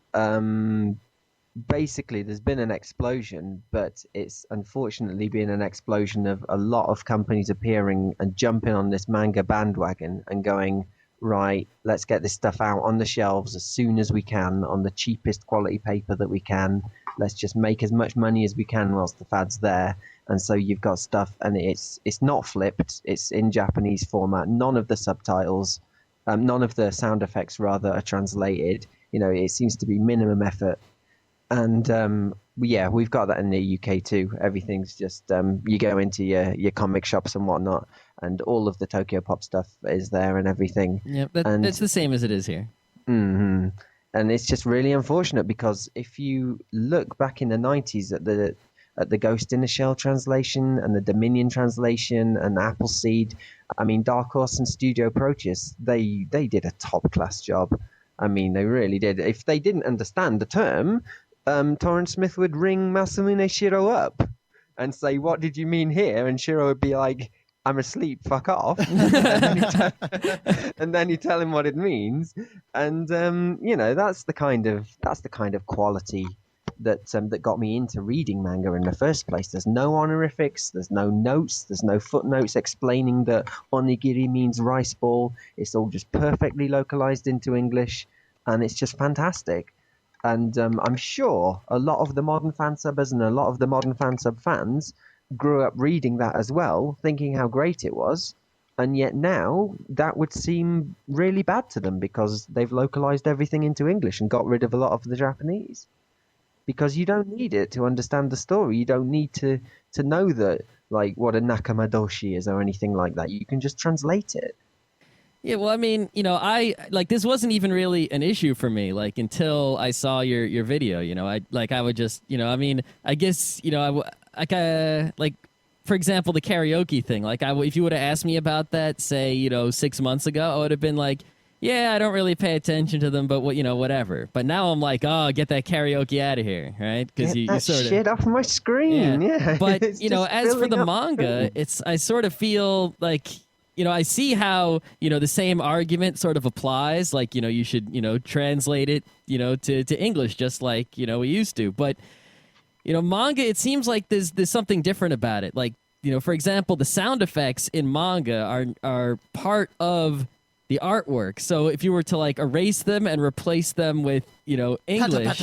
Basically, there's been an explosion, but it's unfortunately been an explosion of a lot of companies appearing and jumping on this manga bandwagon and going, right, let's get this stuff out on the shelves as soon as we can on the cheapest quality paper that we can. Let's just make as much money as we can whilst the fad's there. And so you've got stuff, and it's not flipped. It's in Japanese format. None of the subtitles, none of the sound effects rather, are translated. You know, it seems to be minimum effort. And yeah, we've got that in the UK too. Everything's just you go into your comic shops and whatnot, and all of the Tokyo Pop stuff is there and everything. Yep, and that's the same as it is here. And it's just really unfortunate because if you look back in the 90s at the Ghost in the Shell translation and the Dominion translation and Appleseed, I mean, Dark Horse and Studio Proteus, they did a top class job. I mean, they really did. If they didn't understand the term, Torrance Smith would ring Masamune Shiro up and say, "What did you mean here?" And Shiro would be like, "I'm asleep, fuck off." And then you tell him what it means. And you know, that's the kind of quality that got me into reading manga in the first place. There's no honorifics, there's no notes, there's no footnotes explaining that onigiri means rice ball. It's all just perfectly localized into English, and it's just fantastic. And I'm sure a lot of the modern fansubbers and a lot of the modern fansub fans grew up reading that as well, thinking how great it was. And yet now that would seem really bad to them because they've localized everything into English and got rid of a lot of the Japanese. Because you don't need it to understand the story. You don't need to know that, like, what a nakamadoshi is or anything like that. You can just translate it. Yeah, well, I mean, you know, I like this wasn't even really an issue for me, like until I saw your video. You know, I would just, you know, I mean, I guess, you know, like for example, the karaoke thing. Like, if you would have asked me about that, say, you know, 6 months ago, I would have been like, yeah, I don't really pay attention to them, but what, you know, whatever. But now I'm like, oh, get that karaoke out of here, right? Because you sort of shit off my screen, yeah. But you know, as for the manga, I sort of feel like, you know, I see how, you know, the same argument sort of applies. Like, you know, you should, you know, translate it, you know, to English just like, you know, we used to. But, you know, manga, it seems like there's something different about it. Like, you know, for example, the sound effects in manga are part of the artwork. So if you were to like erase them and replace them with, you know, English,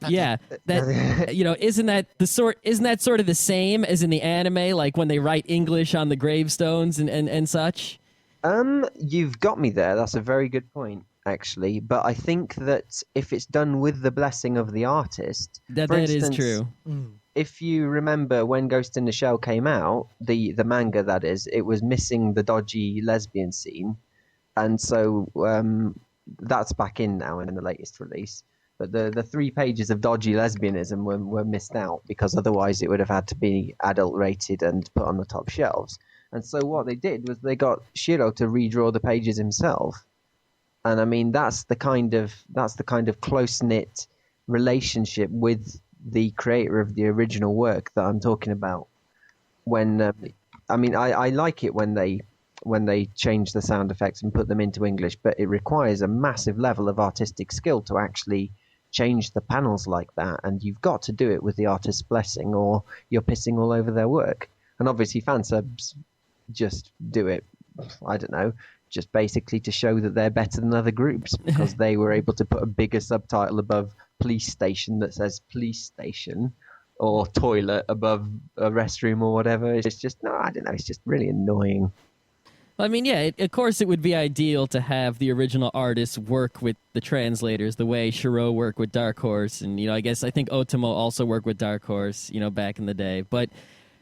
yeah, that, you know, isn't that sort of the same as in the anime, like when they write English on the gravestones and such? You've got me there. That's a very good point, actually. But I think that if it's done with the blessing of the artist, that instance, is true. If you remember when Ghost in the Shell came out, the manga that is, it was missing the dodgy lesbian scene. And so that's back in now in the latest release. But the 3 pages of dodgy lesbianism were missed out because otherwise it would have had to be adult rated and put on the top shelves. And so what they did was they got Shiro to redraw the pages himself. And I mean that's the kind of close-knit relationship with the creator of the original work that I'm talking about. When I mean I like it when they change the sound effects and put them into English, but it requires a massive level of artistic skill to actually change the panels like that, and you've got to do it with the artist's blessing or you're pissing all over their work. And obviously fansubs just do it, I don't know, just basically to show that they're better than other groups because they were able to put a bigger subtitle above police station that says police station or toilet above a restroom or whatever. It's just, no, I don't know, it's just really annoying. I mean, yeah, of course it would be ideal to have the original artists work with the translators the way Shiro worked with Dark Horse. And, you know, I think Otomo also worked with Dark Horse, you know, back in the day. But,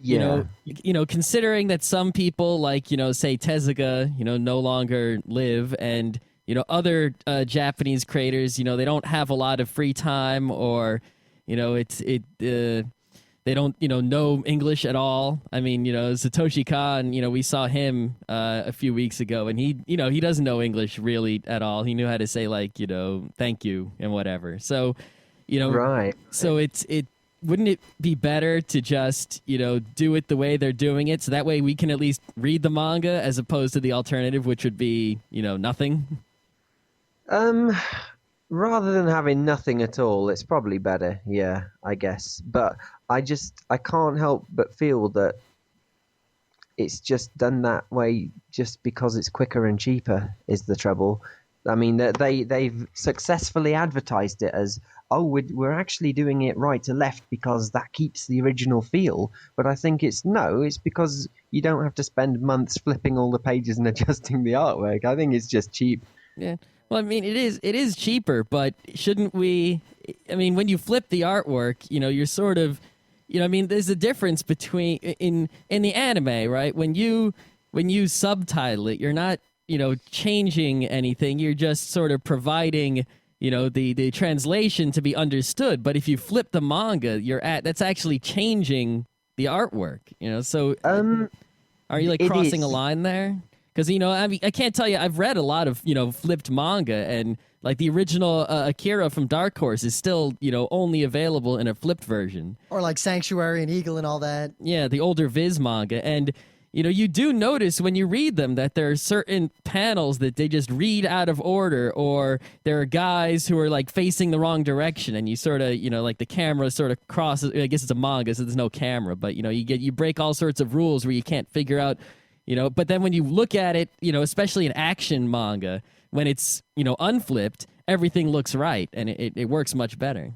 you know, considering that some people like, you know, say Tezuka, you know, no longer live and, you know, other Japanese creators, you know, they don't have a lot of free time or, you know, they don't, you know English at all. I mean, you know, Satoshi Kon, you know, we saw him a few weeks ago, and he, you know, he doesn't know English really at all. He knew how to say, like, you know, thank you and whatever. So, you know, right. So wouldn't it be better to just, do it the way they're doing it, so that way we can at least read the manga as opposed to the alternative, which would be, nothing? Um, Rather than having nothing at all, it's probably better. Yeah, I guess. But I can't help but feel that it's just done that way just because it's quicker and cheaper is the trouble. I mean, they've successfully advertised it as, oh, we're actually doing it right to left because that keeps the original feel. But I think it's because you don't have to spend months flipping all the pages and adjusting the artwork. I think it's just cheap. Yeah. Well, I mean, it is cheaper, but shouldn't we? I mean, when you flip the artwork, you're sort of, I mean, there's a difference between in the anime, right? When you subtitle it, you're not, changing anything. You're just sort of providing, the translation to be understood. But if you flip the manga, that's actually changing the artwork. So are you like crossing a line there? Because, I mean, I can't tell you, I've read a lot of, flipped manga, and like the original Akira from Dark Horse is still, only available in a flipped version. Or like Sanctuary and Eagle and all that. Yeah, the older Viz manga. And, you do notice when you read them that there are certain panels that they just read out of order, or there are guys who are like facing the wrong direction, and you sort of, like the camera sort of crosses. I guess it's a manga, so there's no camera, but, you break all sorts of rules where you can't figure out. But then when you look at it, especially in action manga, when it's, unflipped, everything looks right, and it works much better.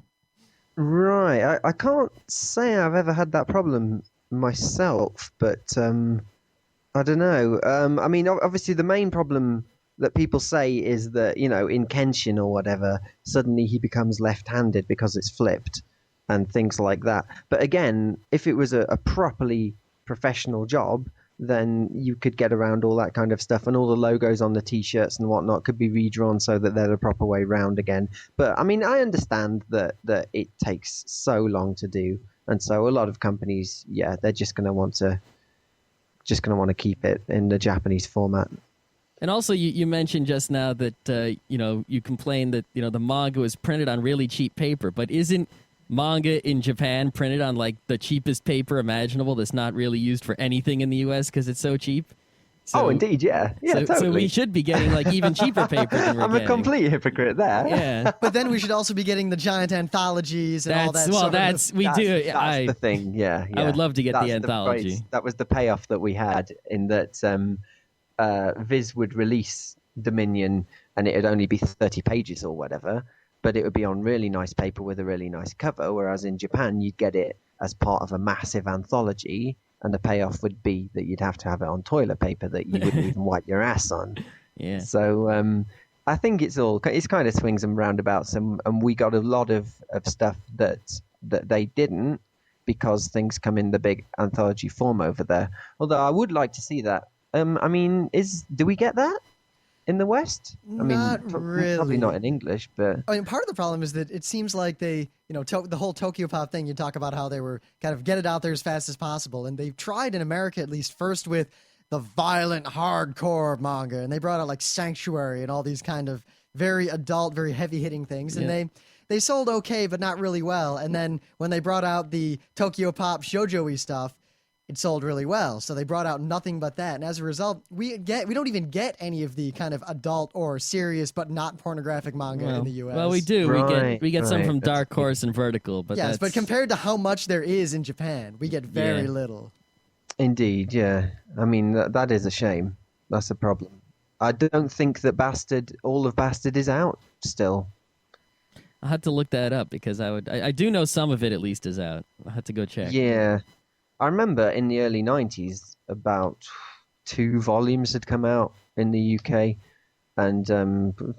Right. I can't say I've ever had that problem myself, but I don't know. I mean, obviously the main problem that people say is that, in Kenshin or whatever, suddenly he becomes left-handed because it's flipped and things like that. But again, if it was a properly professional job, then you could get around all that kind of stuff, and all the logos on the t-shirts and whatnot could be redrawn so that they're the proper way round again. But I mean, I understand that it takes so long to do, and so a lot of companies, they're just going to want to keep it in the Japanese format. And also, you mentioned just now that you complained that the manga was printed on really cheap paper, but isn't manga in Japan printed on like the cheapest paper imaginable that's not really used for anything in the US because it's so cheap? So, indeed, yeah, totally. So we should be getting like even cheaper paper than we're I'm getting. a complete hypocrite there. Yeah, but then we should also be getting the giant anthologies and all that. That's the thing. Yeah, I would love to get the anthology. That was the payoff that we had, in that Viz would release Dominion, and it would only be 30 pages or whatever, but it would be on really nice paper with a really nice cover, whereas in Japan you'd get it as part of a massive anthology, and the payoff would be that you'd have to have it on toilet paper that you wouldn't even wipe your ass on. Yeah. So I think it's kind of swings and roundabouts, and we got a lot of stuff that they didn't, because things come in the big anthology form over there. Although I would like to see that. I mean, do we get that in the West? Not really. Probably not in English, but I mean, part of the problem is that it seems like they, the whole Tokyo Pop thing, you talk about how they were kind of get it out there as fast as possible. And they've tried in America, at least first with the violent hardcore manga. And they brought out like Sanctuary and all these kind of very adult, very heavy hitting things. And they sold okay, but not really well. And then when they brought out the Tokyo Pop shoujo-y stuff, it sold really well. So they brought out nothing but that. And as a result, we don't even get any of the kind of adult or serious but not pornographic manga in the US. Well, we do. We get some from Dark Horse and Vertical, but yes, but compared to how much there is in Japan, we get very little. Indeed, yeah. I mean, that is a shame. That's a problem. I don't think that all of Bastard is out still. I had to look that up because I do know some of it at least is out. I had to go check. Yeah. I remember in the early 90s, about 2 volumes had come out in the UK, and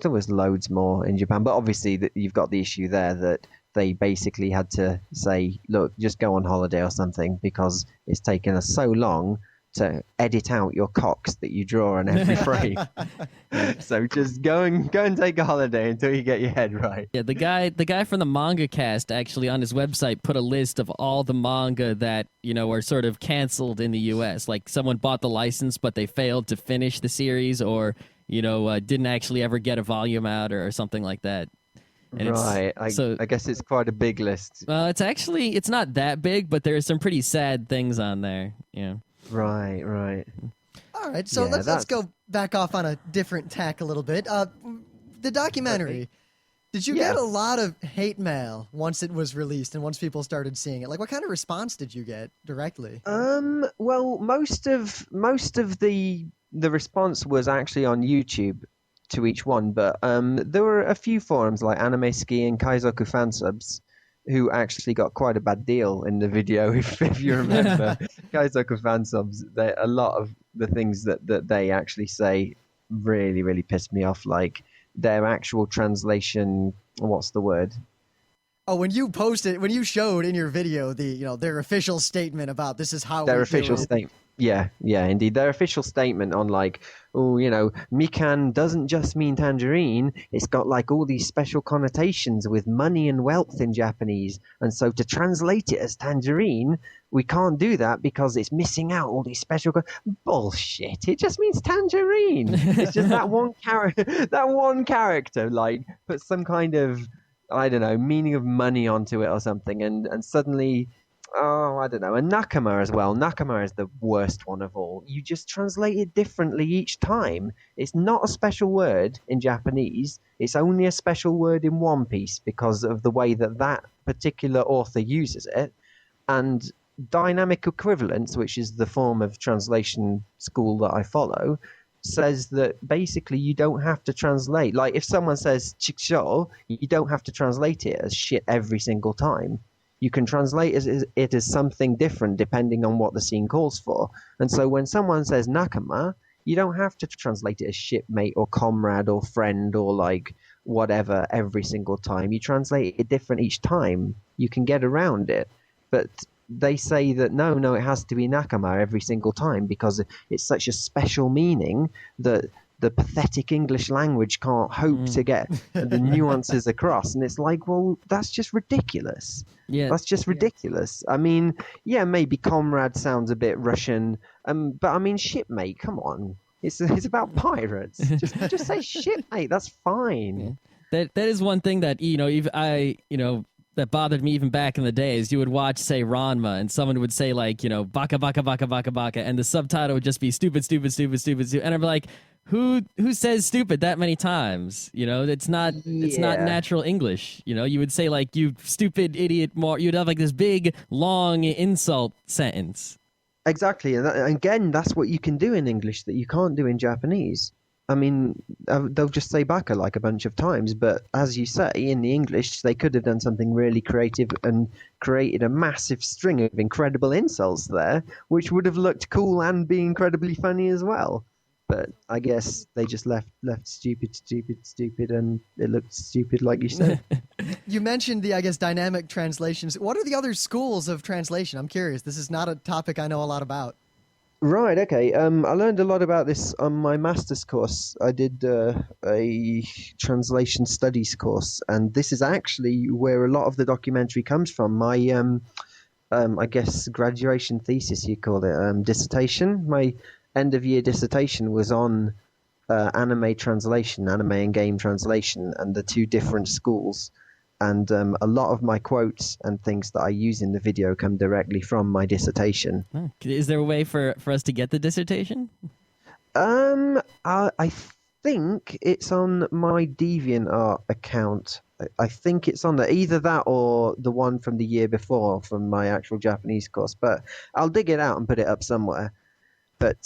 there was loads more in Japan. But obviously, you've got the issue there that they basically had to say, look, just go on holiday or something, because it's taken us so long to edit out your cocks that you draw on every frame. So just go and take a holiday until you get your head right. Yeah, the guy from the Manga Cast actually on his website put a list of all the manga that, are sort of canceled in the US. Like someone bought the license but they failed to finish the series, or, didn't actually ever get a volume out or something like that. and Right. so I guess it's quite a big list. it's not that big, but there's some pretty sad things on there. Yeah. Right, right. All right, so Yeah, let's that's go back off on a different tack a little bit. The documentary. okay. Did you get a Yes. lot of hate mail once it was released and once people started seeing it? Like, what kind of response did you get directly? Well, most of the response was actually on YouTube to each one, but there were a few forums like Anime Ski and Kaizoku Fansubs who actually got quite a bad deal in the video. If you remember, Kaizoku Fansubs, a lot of the things that they actually say really really pissed me off. Like their actual translation. What's the word? Oh, when you showed in your video their official statement about this is how Their we official do it. statement. Yeah, yeah, indeed. Their official statement on like, oh, mikan doesn't just mean tangerine. It's got like all these special connotations with money and wealth in Japanese. And so to translate it as tangerine, we can't do that because it's missing out all these special bullshit. It just means tangerine. It's just that one character that one character like put some kind of I don't know, meaning of money onto it or something and suddenly oh, I don't know. And Nakama as well. Nakama is the worst one of all. You just translate it differently each time. It's not a special word in Japanese. It's only a special word in One Piece because of the way that particular author uses it. And dynamic equivalence, which is the form of translation school that I follow, says that basically you don't have to translate. Like if someone says chiksho, you don't have to translate it as shit every single time. You can translate it as something different depending on what the scene calls for. And so when someone says nakama, you don't have to translate it as shipmate or comrade or friend or like whatever every single time. You translate it different each time. You can get around it. But they say that no, it has to be nakama every single time because it's such a special meaning that the pathetic English language can't hope to get the nuances across. And it's like, well, that's just ridiculous. Yeah. That's just ridiculous. I mean, yeah, maybe comrade sounds a bit Russian, but I mean, shipmate, come on. It's about pirates. Just say shipmate. That's fine. Yeah. That is one thing that that bothered me even back in the days. You would watch, say, Ranma, and someone would say like, baka baka baka baka baka, and the subtitle would just be stupid, stupid, stupid, stupid, stupid, and I'm like, who says stupid that many times? It's not natural English. You would say like, you stupid idiot. You'd have like this big long insult sentence. Exactly, and again, that's what you can do in English that you can't do in Japanese. I mean, they'll just say baka like a bunch of times, but as you say, in the English, they could have done something really creative and created a massive string of incredible insults there, which would have looked cool and be incredibly funny as well. But I guess they just left stupid, and it looked stupid, like you said. You mentioned the, I guess, dynamic translations. What are the other schools of translation? I'm curious. This is not a topic I know a lot about. Right, okay. I learned a lot about this on my master's course. I did a translation studies course, and this is actually where a lot of the documentary comes from. My, I guess, graduation thesis, you call it, dissertation. My end-of-year dissertation was on anime translation, anime and game translation, and the two different schools. And a lot of my quotes and things that I use in the video come directly from my dissertation. Is there a way for us to get the dissertation? I think it's on my DeviantArt account. I think it's on there. Either that or the one from the year before from my actual Japanese course. But I'll dig it out and put it up somewhere. But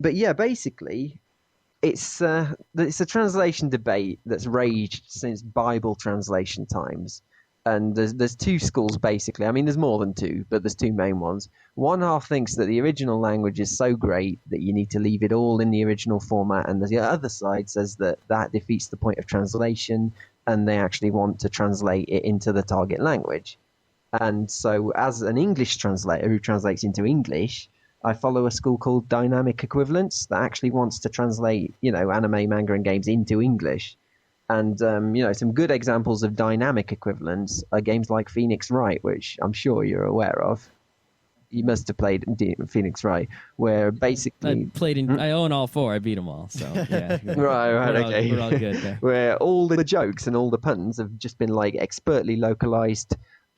yeah, basically, it's a translation debate that's raged since Bible translation times. And there's two schools, basically. I mean, there's more than two, but there's two main ones. One half thinks that the original language is so great that you need to leave it all in the original format, and the other side says that defeats the point of translation, and they actually want to translate it into the target language. And so, as an English translator who translates into English, I follow a school called Dynamic Equivalence that actually wants to translate, anime, manga, and games into English. And, some good examples of dynamic equivalence are games like Phoenix Wright, which I'm sure you're aware of. You must have played Phoenix Wright, where basically I own all 4. I beat them all. So yeah. right, okay. We're all good there. Where all the jokes and all the puns have just been like expertly localized,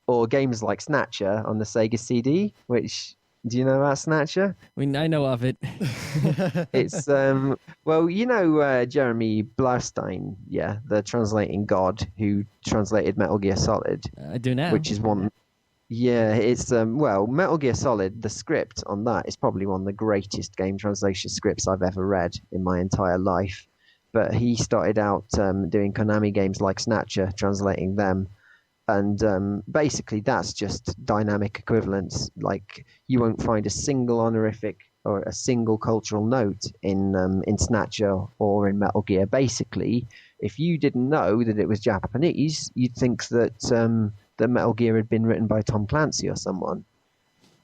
or games like Snatcher on the Sega CD. Which, do you know about Snatcher? I know of it. It's well, Jeremy Blaustein, yeah, the translating god who translated Metal Gear Solid, I do now. which is one. Yeah, it's well, Metal Gear Solid. The script on that is probably one of the greatest game translation scripts I've ever read in my entire life. But he started out doing Konami games like Snatcher, translating them, and basically that's just dynamic equivalence. Like, you won't find a single honorific or a single cultural note in Snatcher or in Metal Gear. Basically, if you didn't know that it was Japanese, you'd think that that Metal Gear had been written by Tom Clancy or someone.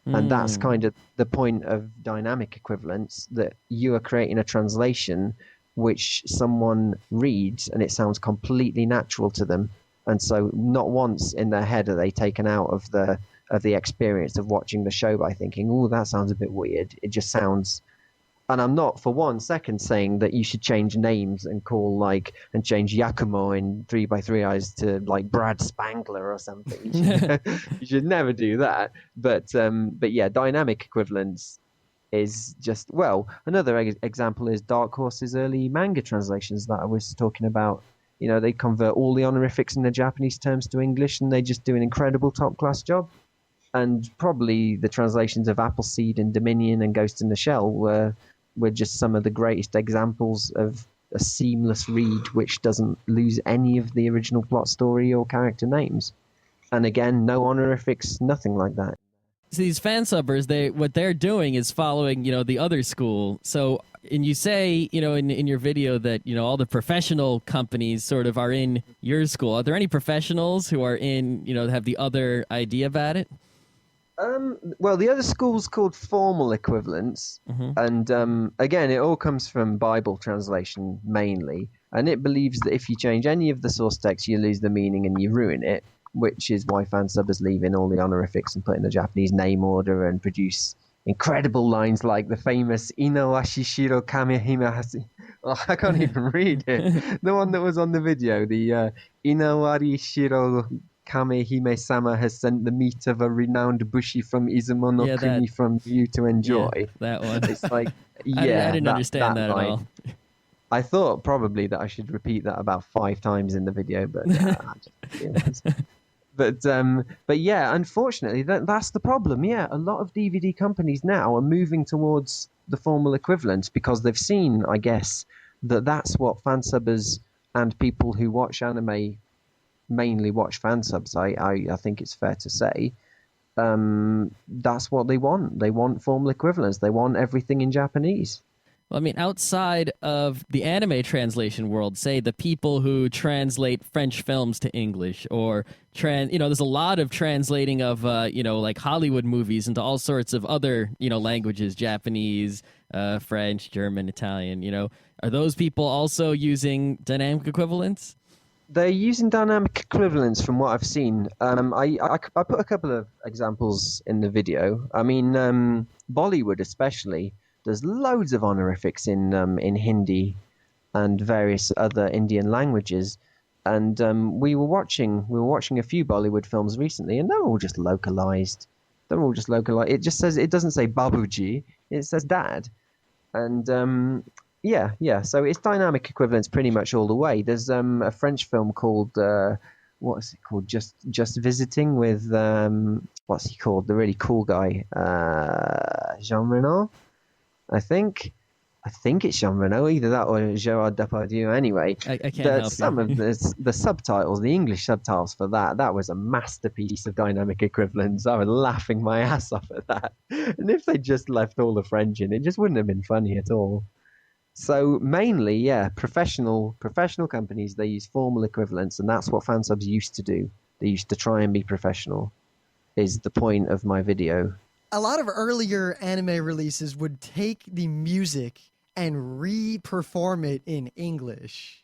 And that's kind of the point of dynamic equivalence, that you are creating a translation which someone reads and it sounds completely natural to them. And so not once in their head are they taken out of the experience of watching the show by thinking, oh, that sounds a bit weird. It just sounds... And I'm not for 1 second saying that you should change names and and change Yakumo in 3x3 Eyes to like Brad Spangler or something. You should never do that. But yeah, dynamic equivalence is just, well, another example is Dark Horse's early manga translations that I was talking about. They convert all the honorifics in the Japanese terms to English, and they just do an incredible top-class job. And probably the translations of Appleseed and Dominion and Ghost in the Shell were just some of the greatest examples of a seamless read which doesn't lose any of the original plot story or character names. And again, no honorifics, nothing like that. So these fan subbers, what they're doing is following, the other school. So, and you say, in your video that, all the professional companies sort of are in your school. Are there any professionals who are have the other idea about it? Well, the other school's called formal equivalence, and again, it all comes from Bible translation mainly, and it believes that if you change any of the source text, you lose the meaning and you ruin it, which is why fan subbers leave in all the honorifics and put in the Japanese name order and produce incredible lines like the famous Inowashi Shiro Kamehimehasi. Oh, I can't even read it. The one that was on the video, the Inawari Shiro Kamehime-sama has sent the meat of a renowned bushi from Izumo no Kuni from you to enjoy. Yeah, that one. It's like, I didn't understand that at all. I thought probably that I should repeat that about 5 times in the video, but but yeah, unfortunately, that's the problem. Yeah, a lot of DVD companies now are moving towards the formal equivalent because they've seen, I guess, that's what fan subbers and people who watch anime mainly watch fan subs. I think it's fair to say that's what they want. They want formal equivalence. They want everything in Japanese. Well, I mean, outside of the anime translation world, say the people who translate French films to English, or there's a lot of translating of like Hollywood movies into all sorts of other languages: Japanese, French, German, Italian. Are those people also using dynamic equivalence? They're using dynamic equivalence from what I've seen. I put a couple of examples in the video. I mean, Bollywood especially. There's loads of honorifics in Hindi and various other Indian languages, and we were watching a few Bollywood films recently, and they're all just localized. It just says, it doesn't say Babuji, it says Dad, and yeah. So it's dynamic equivalence pretty much all the way. There's a French film called what's it called? Just Visiting with what's he called? The really cool guy, Jean Reno. I think it's Jean Reno, either that or Gerard Depardieu. Anyway, I can't help some of the subtitles, the English subtitles for that was a masterpiece of dynamic equivalence. I was laughing my ass off at that. And if they just left all the French in, it just wouldn't have been funny at all. So mainly, yeah, professional companies, they use formal equivalence, and that's what fan subs used to do. They used to try and be professional, is the point of my video. A lot of earlier anime releases would take the music and re-perform it in English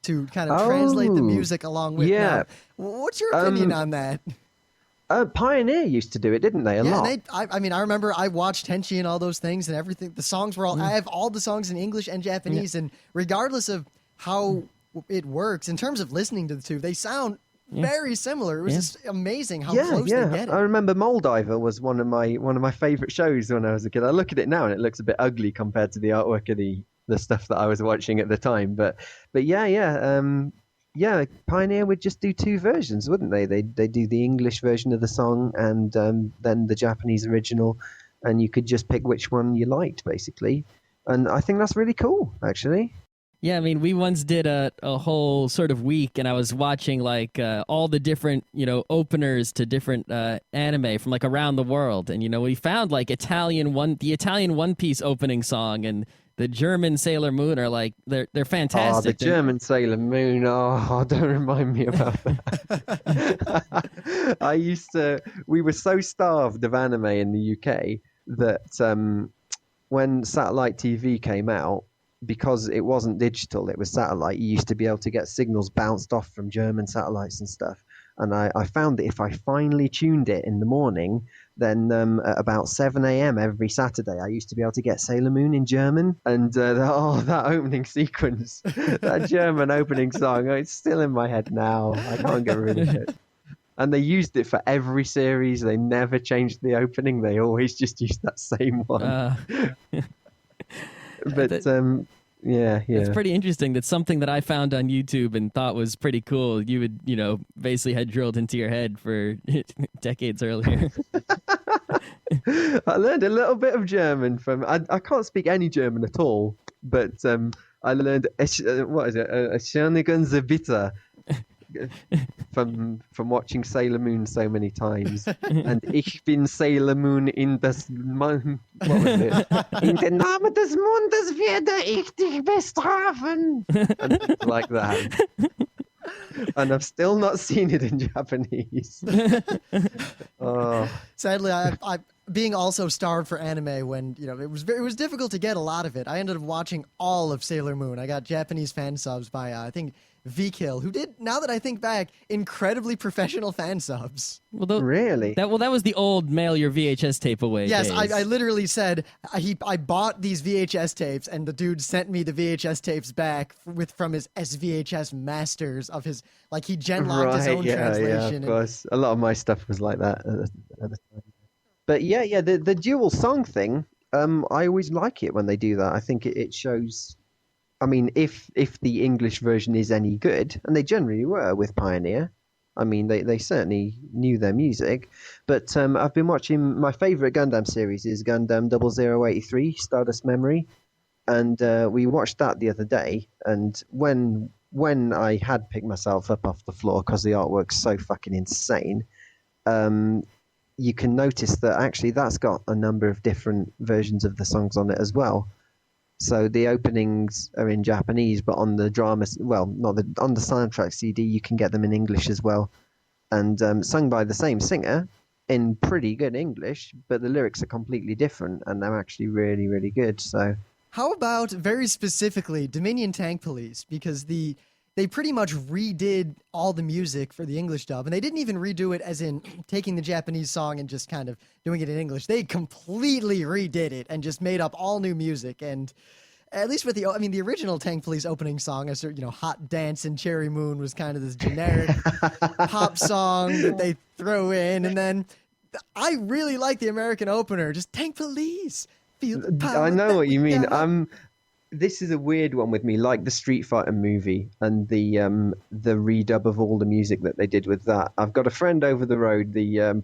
to kind of translate the music along with. Yeah. Now, what's your opinion on that? Pioneer used to do it, didn't they? A Yeah, lot. and I mean, I remember I watched Tenchi and all those things and everything. The songs were all. I have all the songs in English and Japanese, and regardless of how it works in terms of listening to the two, they sound very similar. It was just amazing how close they get it. I remember Moldiver was one of my favorite shows when I was a kid. I look at it now and it looks a bit ugly compared to the artwork of the stuff that I was watching at the time. But Pioneer would just do two versions, wouldn't they? They do the English version of the song and then the Japanese original, and you could just pick which one you liked, basically. And I think that's really cool, actually. Yeah, I mean, we once did a whole sort of week, and I was watching like all the different, openers to different anime from like around the world, and we found like the Italian One Piece opening song and the German Sailor Moon are like they're fantastic. Oh, the German Sailor Moon. Oh, don't remind me about that. We were so starved of anime in the UK that when satellite TV came out, because it wasn't digital, it was satellite, you used to be able to get signals bounced off from German satellites and stuff. And I found that if I finally tuned it in the morning, then at about 7 a.m. every Saturday, I used to be able to get Sailor Moon in German. And that opening sequence, that German opening song, it's still in my head now. I can't get rid of it. And they used it for every series. They never changed the opening. They always just used that same one. But yeah. It's pretty interesting. That's something that I found on YouTube and thought was pretty cool. You would, basically had drilled into your head for decades earlier. I learned a little bit of German from. I can't speak any German at all, but I learned what is it? Schönigen Sie bitte. From watching Sailor Moon so many times, and ich bin Sailor Moon in das what was it? In den Namen des Mondes werde ich dich bestrafen, and like that. And I've still not seen it in Japanese. Sadly, I being also starved for anime when it was difficult to get a lot of it. I ended up watching all of Sailor Moon. I got Japanese fan subs by I think V-Kill, who did, now that I think back, incredibly professional fan subs. Well, really? That was the old mail your VHS tape away. Yes, days. I literally said I bought these VHS tapes, and the dude sent me the VHS tapes back from his SVHS masters of his he genlocked his own translation. Yeah, of course. A lot of my stuff was like that at the time. But the dual song thing, I always like it when they do that. I think it shows. I mean, if the English version is any good, and they generally were with Pioneer, I mean, they certainly knew their music. But I've been watching, my favourite Gundam series is Gundam 0083, Stardust Memory. And we watched that the other day. And when I had picked myself up off the floor because the artwork's so fucking insane, you can notice that actually that's got a number of different versions of the songs on it as well. So the openings are in Japanese, but on the drama, on the soundtrack CD, you can get them in English as well, and sung by the same singer in pretty good English, but the lyrics are completely different, and they're actually really, really good. So, how about very specifically Dominion Tank Police? Because they pretty much redid all the music for the English dub, and they didn't even redo it as in taking the Japanese song and just kind of doing it in English. They completely redid it and just made up all new music. And at least with the original Tank Police opening song, Hot Dance and Cherry Moon was kind of this generic pop song that they throw in. And then I really like the American opener, just Tank Police. Feel the power. I know what you mean. Got. This is a weird one with me, like the Street Fighter movie and the redub of all the music that they did with that. I've got a friend over the road,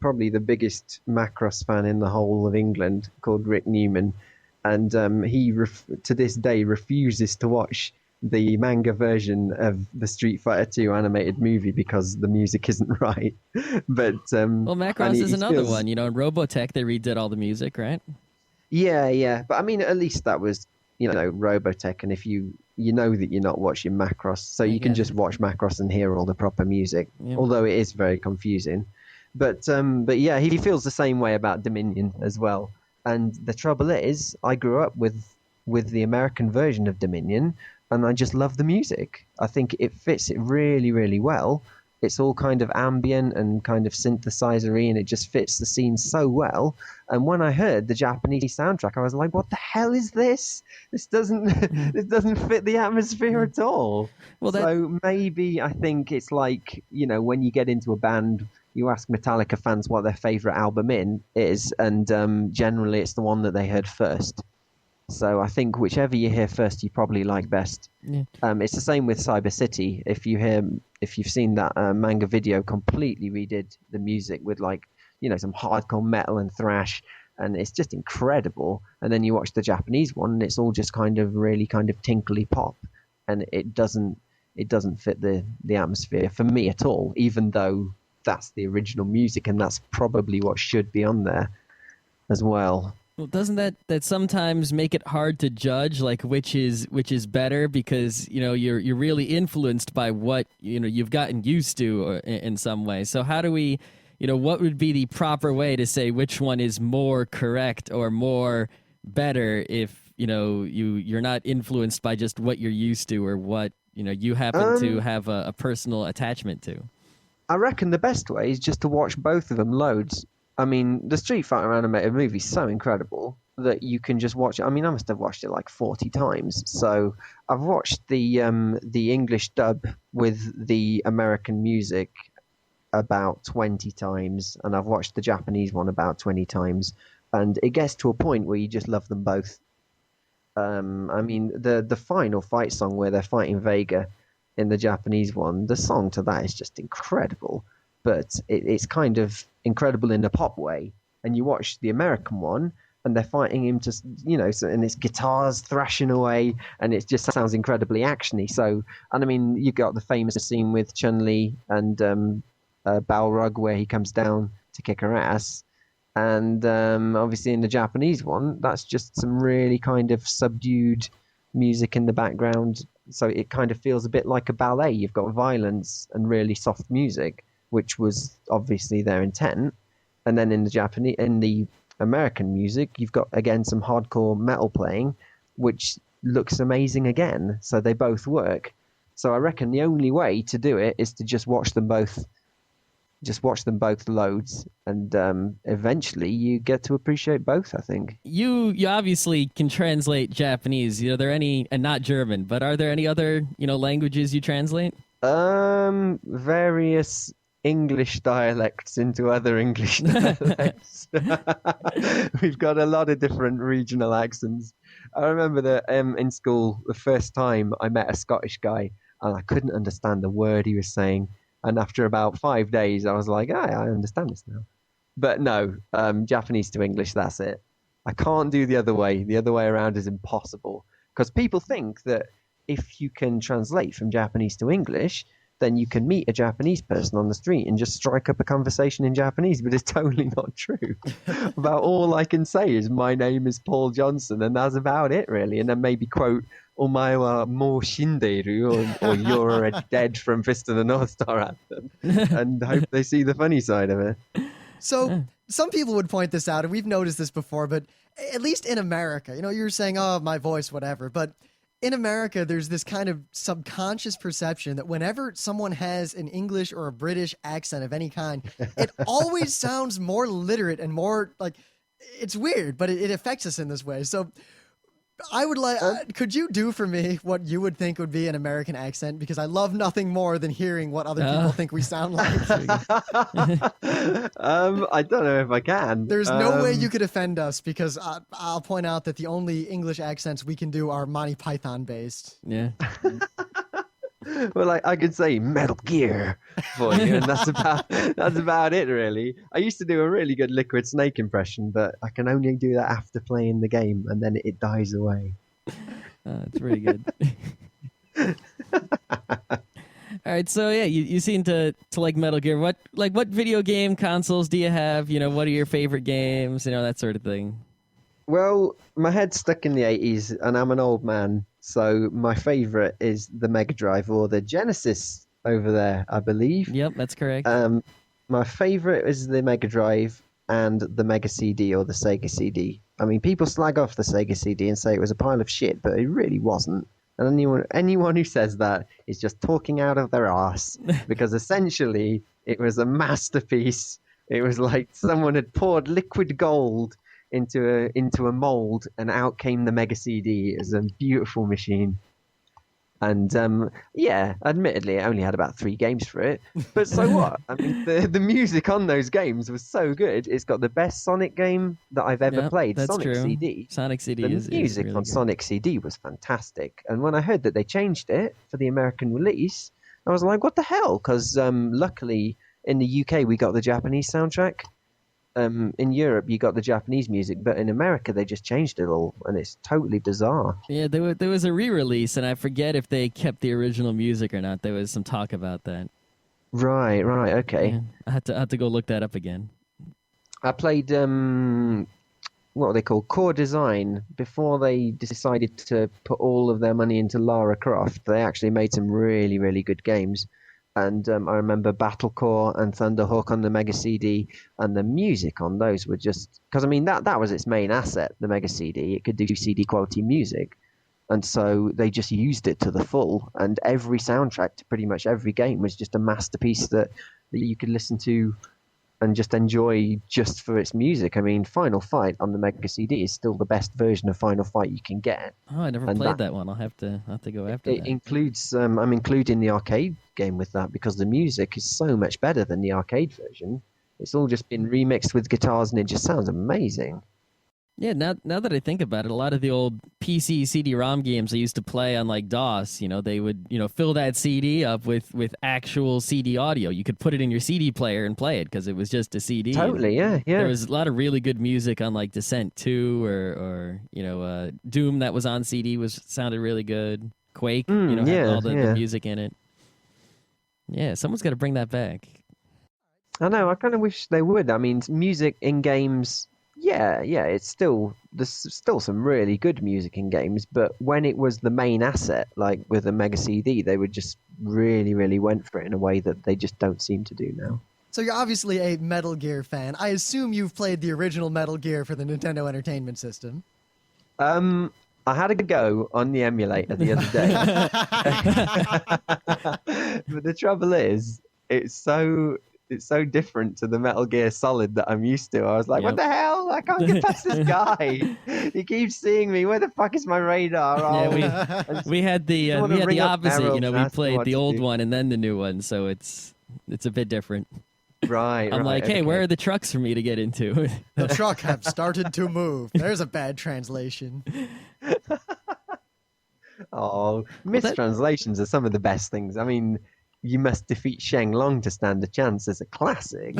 probably the biggest Macross fan in the whole of England, called Rick Newman, and he to this day refuses to watch the manga version of the Street Fighter 2 animated movie because the music isn't right. But Macross is another one. In Robotech they redid all the music, right? Yeah. But I mean, at least that was Robotech, and if you know that you're not watching Macross, so you can just watch Macross and hear all the proper music, although it is very confusing. But yeah, he feels the same way about Dominion as well. And the trouble is, I grew up with the American version of Dominion, and I just love the music. I think it fits it really, really well. And It's all kind of ambient and kind of synthesizer-y, and it just fits the scene so well. And when I heard the Japanese soundtrack, I was like, "What the hell is this? This doesn't this doesn't fit the atmosphere at all." Well, So maybe I think it's like, when you get into a band, you ask Metallica fans what their favorite album is, and generally it's the one that they heard first. So I think whichever you hear first, you probably like best. Yeah. It's the same with Cyber City. If you've seen that manga video, completely redid the music with some hardcore metal and thrash, and it's just incredible. And then you watch the Japanese one, and it's all just kind of really kind of tinkly pop, and it doesn't fit the atmosphere for me at all. Even though that's the original music, and that's probably what should be on there as well. Well, doesn't that sometimes make it hard to judge, like which is better, because you're really influenced by what you've gotten used to, or, in some way. So how do we, what would be the proper way to say which one is more correct or more better if you're not influenced by just what you're used to or what you happen to have a personal attachment to? I reckon the best way is just to watch both of them loads. I mean, the Street Fighter animated movie is so incredible that you can just watch it. I mean, I must have watched it like 40 times. So I've watched the English dub with the American music about 20 times, and I've watched the Japanese one about 20 times. And it gets to a point where you just love them both. I mean, the final fight song where they're fighting Vega in the Japanese one, the song to that is just incredible. But it's kind of incredible in a pop way. And you watch the American one, and they're fighting him and it's guitars thrashing away, and it just sounds incredibly actiony. So, and I mean, you got the famous scene with Chun-Li and Balrog where he comes down to kick her ass. And obviously in the Japanese one, that's just some really kind of subdued music in the background. So it kind of feels a bit like a ballet. You've got violence and really soft music, which was obviously their intent. And then in the American music, you've got, again, some hardcore metal playing, which looks amazing again. So they both work. So I reckon the only way to do it is to just watch them both loads, and eventually you get to appreciate both, I think. You obviously can translate Japanese. Are there any, and not German, but are there any other, languages you translate? Various English dialects into other English dialects. We've got a lot of different regional accents. I remember that in school, the first time I met a Scottish guy, and I couldn't understand the word he was saying. And after about 5 days, I was like, I understand this now. But no, Japanese to English, that's it. I can't do the other way. The other way around is impossible. Because people think that if you can translate from Japanese to English, then you can meet a Japanese person on the street and just strike up a conversation in Japanese, but it's totally not true. About all I can say is, my name is Paul Johnson, and that's about it, really. And then maybe quote, Omae wa mou shindeiru, or you're already dead from Fist of the North Star at them, and hope they see the funny side of it. So some people would point this out, and we've noticed this before, but at least in America, you're saying, oh, my voice, whatever, but in America, there's this kind of subconscious perception that whenever someone has an English or a British accent of any kind, it always sounds more literate and more like, it's weird, but it affects us in this way. So I would like, could you do for me what you would think would be an American accent? Because I love nothing more than hearing what other people think we sound like. I don't know if I can. There's no way you could offend us, because I'll point out that the only English accents we can do are Monty Python based. Yeah. Well, I could say Metal Gear for you, and that's about it, really. I used to do a really good Liquid Snake impression, but I can only do that after playing the game, and then it dies away. It's pretty good. All right, so yeah, you seem to like Metal Gear. What video game consoles do you have? What are your favorite games? That sort of thing. Well, my head's stuck in the 80s, and I'm an old man, so my favorite is the Mega Drive, or the Genesis over there, I believe. Yep, that's correct. My favorite is the Mega Drive and the Mega CD, or the Sega CD. I mean, people slag off the Sega CD and say it was a pile of shit, but it really wasn't. And anyone who says that is just talking out of their arse, because essentially it was a masterpiece. It was like someone had poured liquid gold into a mold, and out came the Mega CD. It was a beautiful machine. And yeah, admittedly, it only had about 3 games for it. But so what? I mean, the music on those games was so good. It's got the best Sonic game that I've ever played. That's Sonic true. CD. Sonic CD The is music really on good. Sonic CD was fantastic. And when I heard that they changed it for the American release, I was like, what the hell? Because luckily in the UK we got the Japanese soundtrack. In Europe, you got the Japanese music, but in America, they just changed it all, and it's totally bizarre. Yeah, there was a re-release, and I forget if they kept the original music or not. There was some talk about that. Right, okay. Yeah, I had to go look that up again. I played what are they called? Core Design. Before they decided to put all of their money into Lara Croft, they actually made some really, really good games. And I remember Battle Core and Thunderhawk on the Mega CD, and the music on those were just because I mean that was its main asset, the Mega CD. It could do CD quality music, and so they just used it to the full. And every soundtrack to pretty much every game was just a masterpiece that you could listen to and just enjoy just for its music. I mean, Final Fight on the Mega CD is still the best version of Final Fight you can get. Oh, I never And played that one. I'll have to go after It that. includes, I'm including the arcade game with that because the music is so much better than the arcade version. It's all just been remixed with guitars and it just sounds amazing. Yeah, now that I think about it, a lot of the old PC CD-ROM games I used to play on like DOS, they would, fill that CD up with actual CD audio. You could put it in your CD player and play it because it was just a CD. Totally, yeah. There was a lot of really good music on like Descent 2 or Doom that was on CD sounded really good. Quake, had all the music in it. Yeah, someone's got to bring that back. I know, I kind of wish they would. I mean, music in games... Yeah, there's still some really good music in games, but when it was the main asset, like with the Mega CD, they would just really, really went for it in a way that they just don't seem to do now. So you're obviously a Metal Gear fan. I assume you've played the original Metal Gear for the Nintendo Entertainment System. I had a go on the emulator the other day. But the trouble is, it's so different to the Metal Gear Solid that I'm used to. I was like, what the hell? I can't get past this guy. He keeps seeing me. Where the fuck is my radar? Yeah, we had the opposite. We played the old one and then the new one, so it's a bit different. Right. I'm like, hey, okay. where are the trucks for me to get into? The truck have started to move. There's a bad translation. Oh, mistranslations are some of the best things. I mean, You Must Defeat Sheng Long to Stand a Chance is a classic.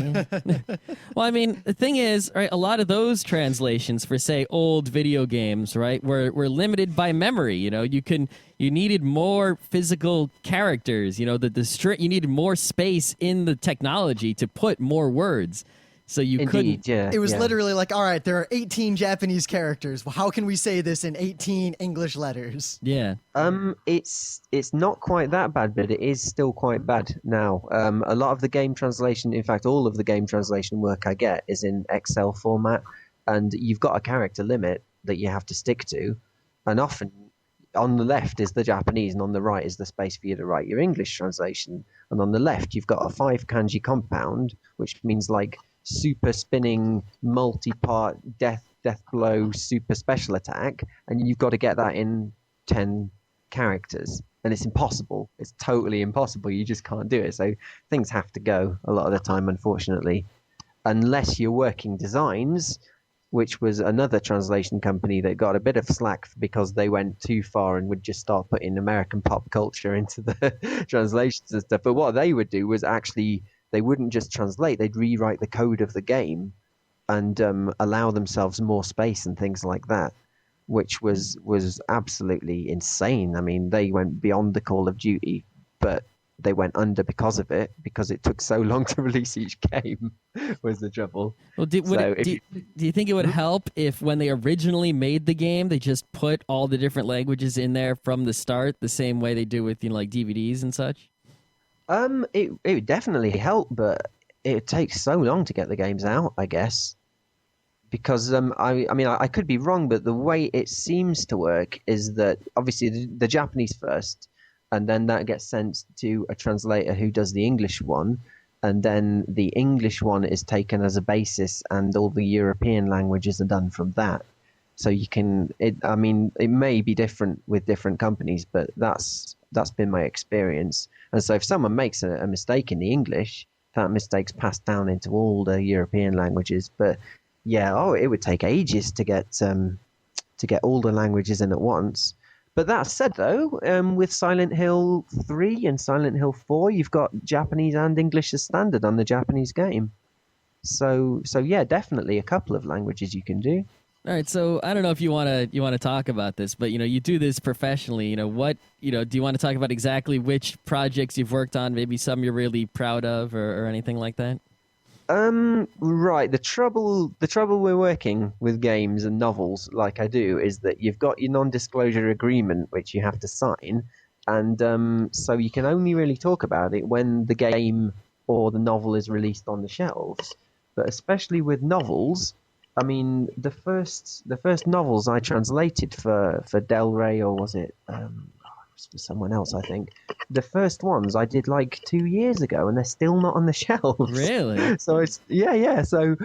Well, I mean, the thing is, right, a lot of those translations for, say, old video games, right, were limited by memory. You needed more physical characters. You needed more space in the technology to put more words. So you couldn't. Yeah, it was literally like, all right, there are 18 Japanese characters. Well, how can we say this in 18 English letters? Yeah. It's not quite that bad, but it is still quite bad now. A lot of the game translation, in fact, all of the game translation work I get is in Excel format, and you've got a character limit that you have to stick to, and often on the left is the Japanese, and on the right is the space for you to write your English translation. And on the left, you've got a 5 kanji compound, which means like super spinning multi-part death blow super special attack, and you've got to get that in 10 characters, and it's impossible. It's totally impossible. You just can't do it. So things have to go a lot of the time, unfortunately, unless you're working designs, which was another translation company that got a bit of slack because they went too far and would just start putting American pop culture into the translations and stuff. But what they would do was actually, they wouldn't just translate, they'd rewrite the code of the game and allow themselves more space and things like that, which was absolutely insane. I mean, they went beyond the Call of Duty, but they went under because of it, because it took so long to release each game was the trouble. Well, do you think it would help if when they originally made the game, they just put all the different languages in there from the start, the same way they do with like DVDs and such? It would definitely help, but it takes so long to get the games out, I guess. because I mean I could be wrong, but the way it seems to work is that obviously the Japanese first, and then that gets sent to a translator who does the English one, and then the English one is taken as a basis, and all the European languages are done from that. So you can, I mean, it may be different with different companies, but that's been my experience. And so if someone makes a mistake in the English, that mistake's passed down into all the European languages. But yeah, it would take ages to get all the languages in at once. But that said, though, with Silent Hill 3 and Silent Hill 4, you've got Japanese and English as standard on the Japanese game. So yeah, definitely a couple of languages you can do. All right, so I don't know if you want to talk about this, but you do this professionally. What do you want to talk about exactly which projects you've worked on? Maybe some you're really proud of, or anything like that. Right. The trouble we're working with games and novels, like I do, is that you've got your non-disclosure agreement, which you have to sign, and so you can only really talk about it when the game or the novel is released on the shelves. But especially with novels. I mean, the first novels I translated for Del Rey, or was it for someone else? I think the first ones I did like 2 years ago, and they're still not on the shelves. Really? So it's yeah. So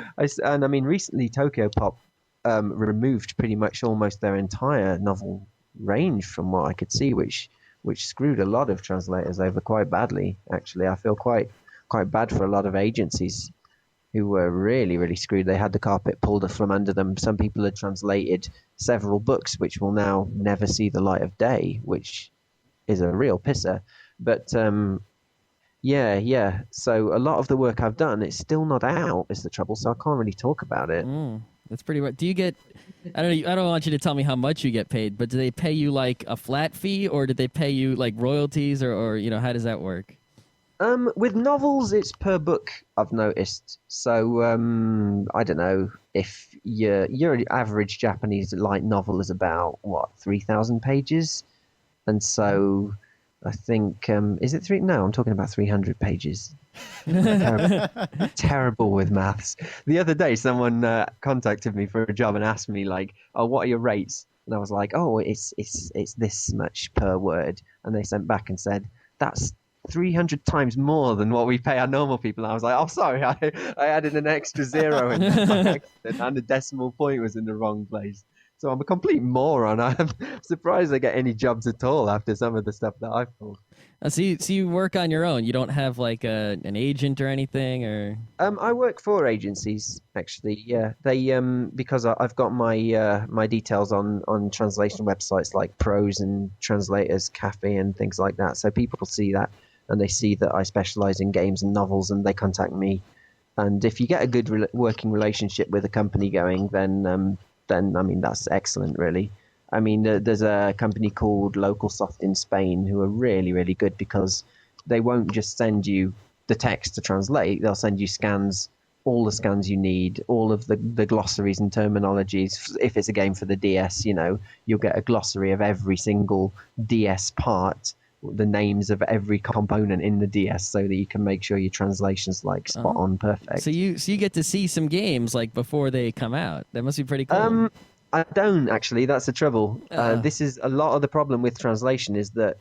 I mean, recently Tokyo Pop removed pretty much almost their entire novel range from what I could see, which screwed a lot of translators over quite badly. Actually, I feel quite bad for a lot of agencies who were really, really screwed. They had the carpet pulled from under them. Some people had translated several books which will now never see the light of day, which is a real pisser. But yeah. So a lot of the work I've done, it's still not out, is the trouble, so I can't really talk about it. That's pretty right. Do you get, I don't want you to tell me how much you get paid, but do they pay you like a flat fee, or did they pay you like royalties, or how does that work? With novels, it's per book, I've noticed. So I don't know if your average Japanese light novel is about 3,000 pages, and so I think is it three? No, I'm talking about 300 pages. Terrible with maths. The other day, someone contacted me for a job and asked me like, "Oh, what are your rates?" And I was like, "Oh, it's this much per word," and they sent back and said, "That's 300 times more than what we pay our normal people." And I was like, "Oh, sorry, I added an extra zero in by accident, and the decimal point was in the wrong place." So I'm a complete moron. I'm surprised I get any jobs at all after some of the stuff that I've pulled. So you work on your own. You don't have like an agent or anything, or I work for agencies actually. Yeah, they because I've got my details on translation websites like Pros and Translators Cafe and things like that. So people see that, and they see that I specialize in games and novels, and they contact me. And if you get a good working relationship with a company going, then I mean that's excellent, really. I mean, there's a company called LocalSoft in Spain who are really, really good because they won't just send you the text to translate. They'll send you scans, all the scans you need, all of the glossaries and terminologies. If it's a game for the DS, you'll get a glossary of every single DS part, the names of every component in the DS, so that you can make sure your translation's like spot on perfect. So you get to see some games like before they come out. That must be pretty cool. I don't actually. That's the trouble. This is a lot of the problem with translation is that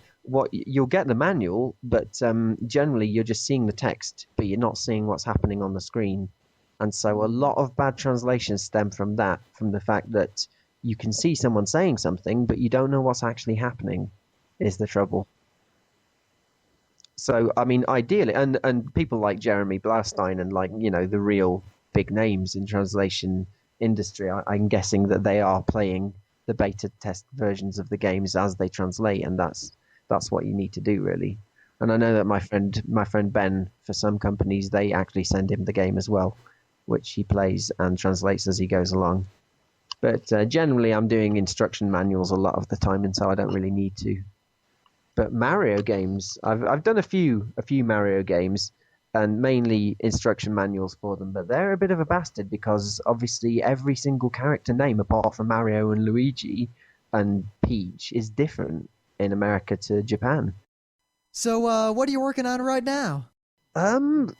you'll get the manual, but generally you're just seeing the text, but you're not seeing what's happening on the screen. And so a lot of bad translations stem from that, from the fact that you can see someone saying something, but you don't know what's actually happening, is the trouble. So, I mean, ideally, and people like Jeremy Blaustein and like, the real big names in translation industry, I'm guessing that they are playing the beta test versions of the games as they translate, and that's what you need to do, really. And I know that my friend Ben, for some companies, they actually send him the game as well, which he plays and translates as he goes along. But generally, I'm doing instruction manuals a lot of the time, and so I don't really need to. But Mario games, I've done a few Mario games, and mainly instruction manuals for them. But they're a bit of a bastard because obviously every single character name, apart from Mario and Luigi and Peach, is different in America to Japan. So, what are you working on right now? I'm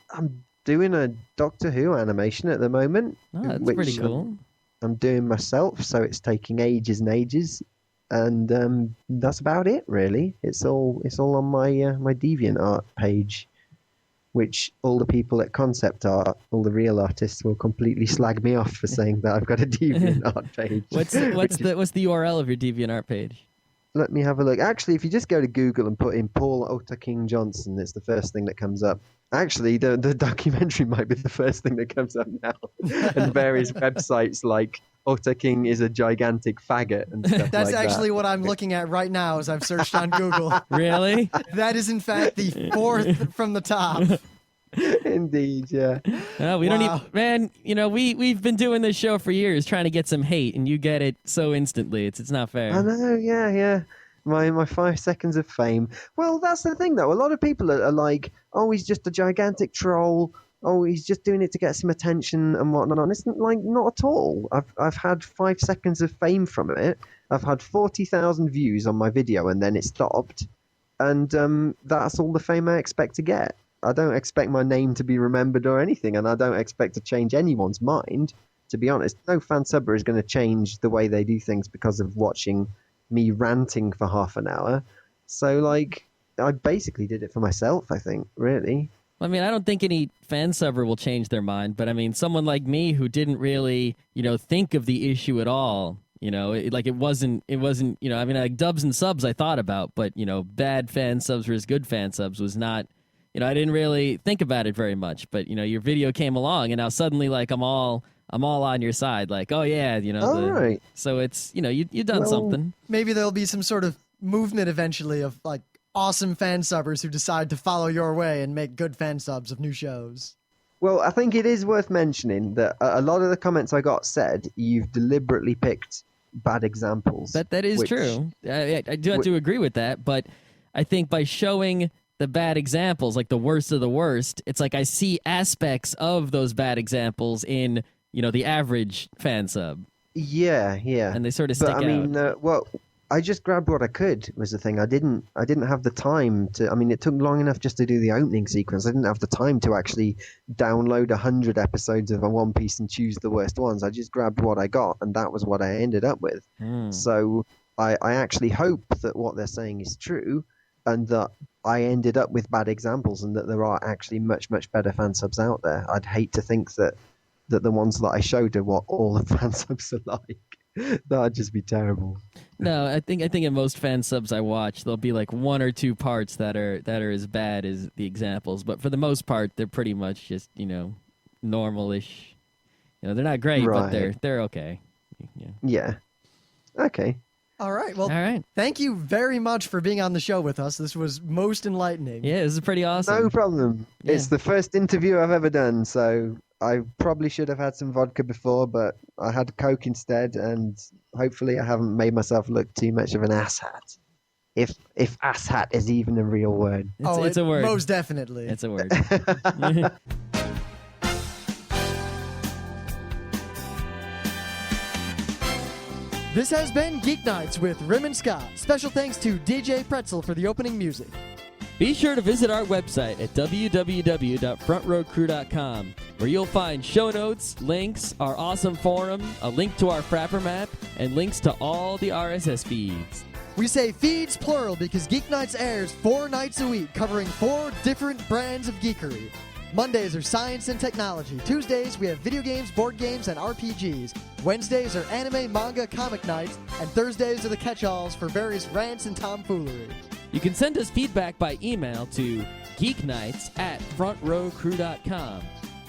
doing a Doctor Who animation at the moment. Oh, that's pretty cool. I'm doing myself, so it's taking ages and ages, and that's about it really. It's all on my my DeviantArt page, which all the people at Concept Art, all the real artists, will completely slag me off for saying that I've got a DeviantArt page. What's the URL of your DeviantArt page? Let me have a look. Actually, if you just go to Google and put in Paul Otaking Johnson, it's the first thing that comes up. Actually, the documentary might be the first thing that comes up now. And various websites like Otaking is a gigantic faggot and stuff That's like actually that. what I'm looking at right now as I've searched on Google. Really? That is, in fact, the 4th from the top. Indeed, yeah. We don't Wow. even, man. You know, we've been doing this show for years, trying to get some hate, and you get it so instantly. It's not fair. I know, yeah. My 5 seconds of fame. Well, that's the thing, though. A lot of people are like, oh, he's just a gigantic troll. Oh, he's just doing it to get some attention and whatnot. And it's like, not at all. I've had 5 seconds of fame from it. I've had 40,000 views on my video, and then it stopped. And that's all the fame I expect to get. I don't expect my name to be remembered or anything, and I don't expect to change anyone's mind, to be honest. No fan subber is going to change the way they do things because of watching me ranting for half an hour. So, like, I basically did it for myself, I think, really. I mean, I don't think any fan subber will change their mind, but I mean, someone like me who didn't really, think of the issue at all, it wasn't, I mean, like dubs and subs I thought about, but, bad fan subs versus good fan subs was not, I didn't really think about it very much, but, your video came along and now suddenly, like, I'm all on your side, like, oh yeah, Right. So it's, you've done something. Maybe there'll be some sort of movement eventually of like awesome fan subbers who decide to follow your way and make good fan subs of new shows. Well, I think it is worth mentioning that a lot of the comments I got said you've deliberately picked bad examples. That is true. I do have to agree with that, but I think by showing the bad examples, like the worst of the worst, it's like I see aspects of those bad examples in, the average fan sub. Yeah. And they sort of stick But I mean, well, I just grabbed what I could was the thing. I didn't have the time to. I mean, it took long enough just to do the opening sequence. I didn't have the time to actually download 100 episodes of One Piece and choose the worst ones. I just grabbed what I got, and that was what I ended up with. So I actually hope that what they're saying is true, and that I ended up with bad examples, and that there are actually much, much better fan subs out there. I'd hate to think that the ones that I showed are what all the fan subs are like. That'd just be terrible. No, I think in most fan subs I watch, there'll be like one or two parts that are as bad as the examples, but for the most part, they're pretty much just normal-ish. They're not great, but they're okay. Yeah. Okay. All right. Well, All right. Thank you very much for being on the show with us. This was most enlightening. Yeah, this is pretty awesome. No problem. Yeah. It's the first interview I've ever done, so I probably should have had some vodka before, but I had Coke instead, and hopefully I haven't made myself look too much of an asshat. If asshat is even a real word. It's a word. Most definitely. It's a word. This has been Geek Nights with Rim and Scott. Special thanks to DJ Pretzel for the opening music. Be sure to visit our website at www.frontrowcrew.com, where you'll find show notes, links, our awesome forum, a link to our Frapper map, and links to all the RSS feeds. We say feeds plural because Geek Nights airs 4 nights a week, covering 4 different brands of geekery. Mondays are science and technology. Tuesdays, we have video games, board games, and RPGs. Wednesdays are anime, manga, comic nights. And Thursdays are the catch-alls for various rants and tomfoolery. You can send us feedback by email to geeknights@frontrowcrew.com.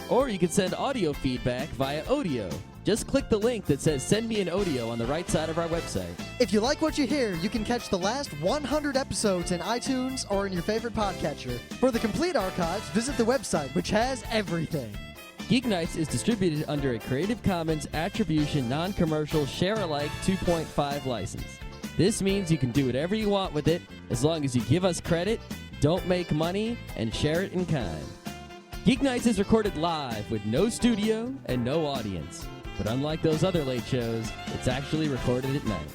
Or you can send audio feedback via Audio. Just click the link that says Send Me an Audio on the right side of our website. If you like what you hear, you can catch the last 100 episodes in iTunes or in your favorite podcatcher. For the complete archives, visit the website, which has everything. Geeknights is distributed under a Creative Commons Attribution Non-Commercial Share-alike 2.5 license. This means you can do whatever you want with it as long as you give us credit, don't make money, and share it in kind. Geeknights is recorded live with no studio and no audience. But unlike those other late shows, it's actually recorded at night.